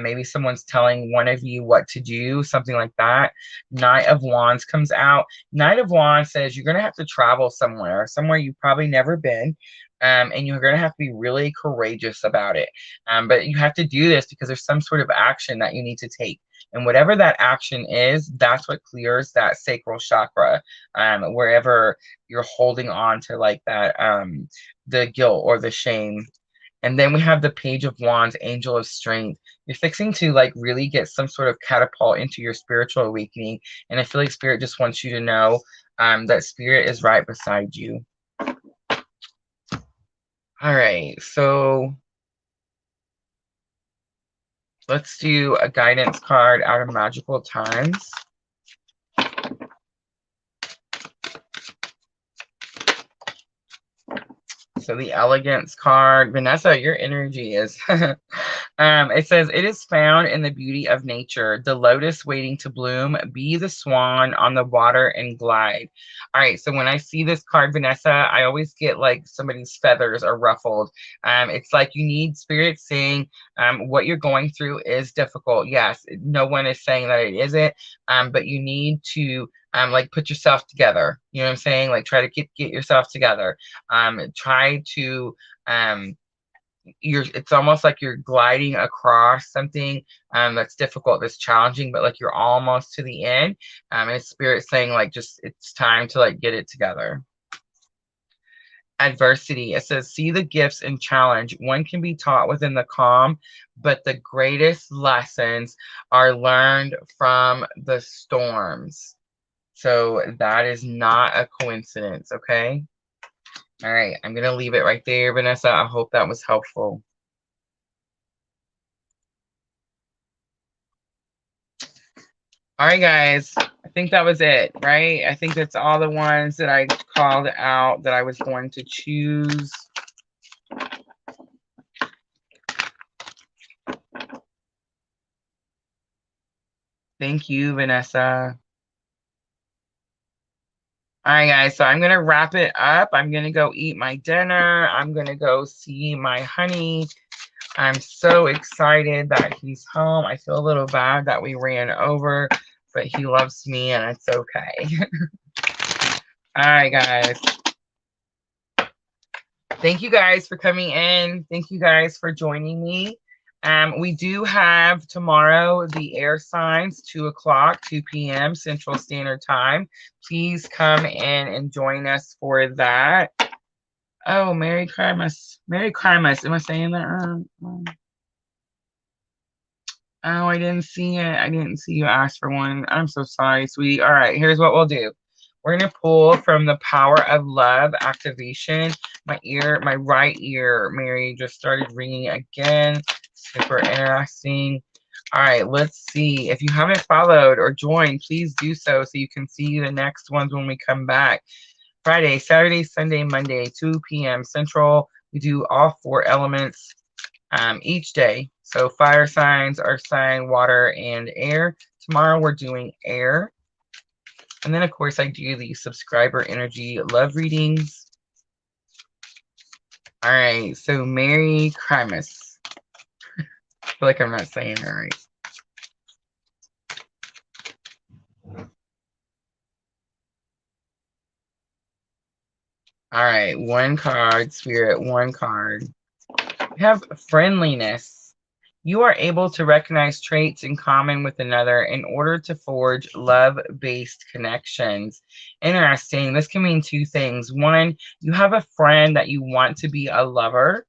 Maybe someone's telling one of you what to do, something like that. Knight of Wands comes out. Knight of Wands says you're going to have to travel somewhere you've probably never been. And you're going to have to be really courageous about it. But you have to do this because there's some sort of action that you need to take. And whatever that action is, that's what clears that sacral chakra, wherever you're holding on to like that, the guilt or the shame. And then we have the Page of Wands, Angel of Strength. You're fixing to like really get some sort of catapult into your spiritual awakening. And I feel like Spirit just wants you to know that Spirit is right beside you. All right, so Let's do a guidance card out of Magical Times. So the Elegance card. Vanessa, your energy is... it says, it is found in the beauty of nature, the lotus waiting to bloom, be the swan on the water and glide. All right, so when I see this card, Vanessa, I always get like somebody's feathers are ruffled. It's like you need spirit saying what you're going through is difficult. Yes, no one is saying that it isn't, but you need to like put yourself together. You know what I'm saying? Like try to get yourself together. Try to it's almost like you're gliding across something that's difficult, that's challenging, but like you're almost to the end. And spirit saying like just it's time to like get it together. Adversity. It says, see the gifts and challenge. One can be taught within the calm, but the greatest lessons are learned from the storms. So that is not a coincidence, okay? All right, I'm going to leave it right there, Vanessa. I hope that was helpful. All right, guys. I think that was it, right? I think that's all the ones that I called out that I was going to choose. Thank you, Vanessa. All right, guys, so I'm going to wrap it up. I'm going to go eat my dinner. I'm going to go see my honey. I'm so excited that he's home. I feel a little bad that we ran over, but he loves me and it's okay. All right, guys. Thank you guys for coming in. Thank you guys for joining me. We do have tomorrow the air signs, 2 o'clock, 2 p.m. Central Standard Time. Please come in and join us for that. Oh, Merry Christmas. Merry Christmas. Am I saying that? Oh, I didn't see it. I didn't see you ask for one. I'm so sorry, sweetie. All right, here's what we'll do. We're going to pull from the Power of Love activation. My right ear, Mary, just started ringing again. Super interesting. All right, let's see. If you haven't followed or joined, please do so you can see the next ones when we come back. Friday, Saturday, Sunday, Monday, 2 p.m. Central. We do all 4 elements each day. So fire signs, earth sign, water, and air. Tomorrow we're doing air. And then, of course, I do the subscriber energy love readings. All right, so Merry Christmas. I feel like I'm not saying it right. All right, 1 card, Spirit, 1 card. We have friendliness. You are able to recognize traits in common with another in order to forge love-based connections. Interesting. This can mean 2 things. 1, you have a friend that you want to be a lover,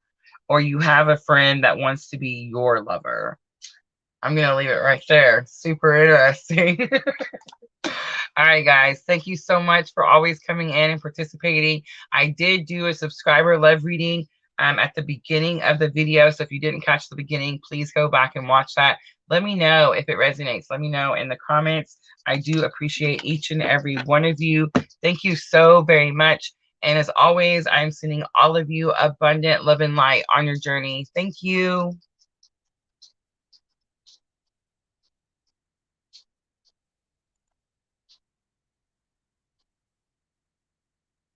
or you have a friend that wants to be your lover. I'm going to leave it right there. Super interesting. All right, guys. Thank you so much for always coming in and participating. I did do a subscriber love reading at the beginning of the video. So if you didn't catch the beginning, please go back and watch that. Let me know if it resonates. Let me know in the comments. I do appreciate each and every one of you. Thank you so very much. And as always, I'm sending all of you abundant love and light on your journey. Thank you.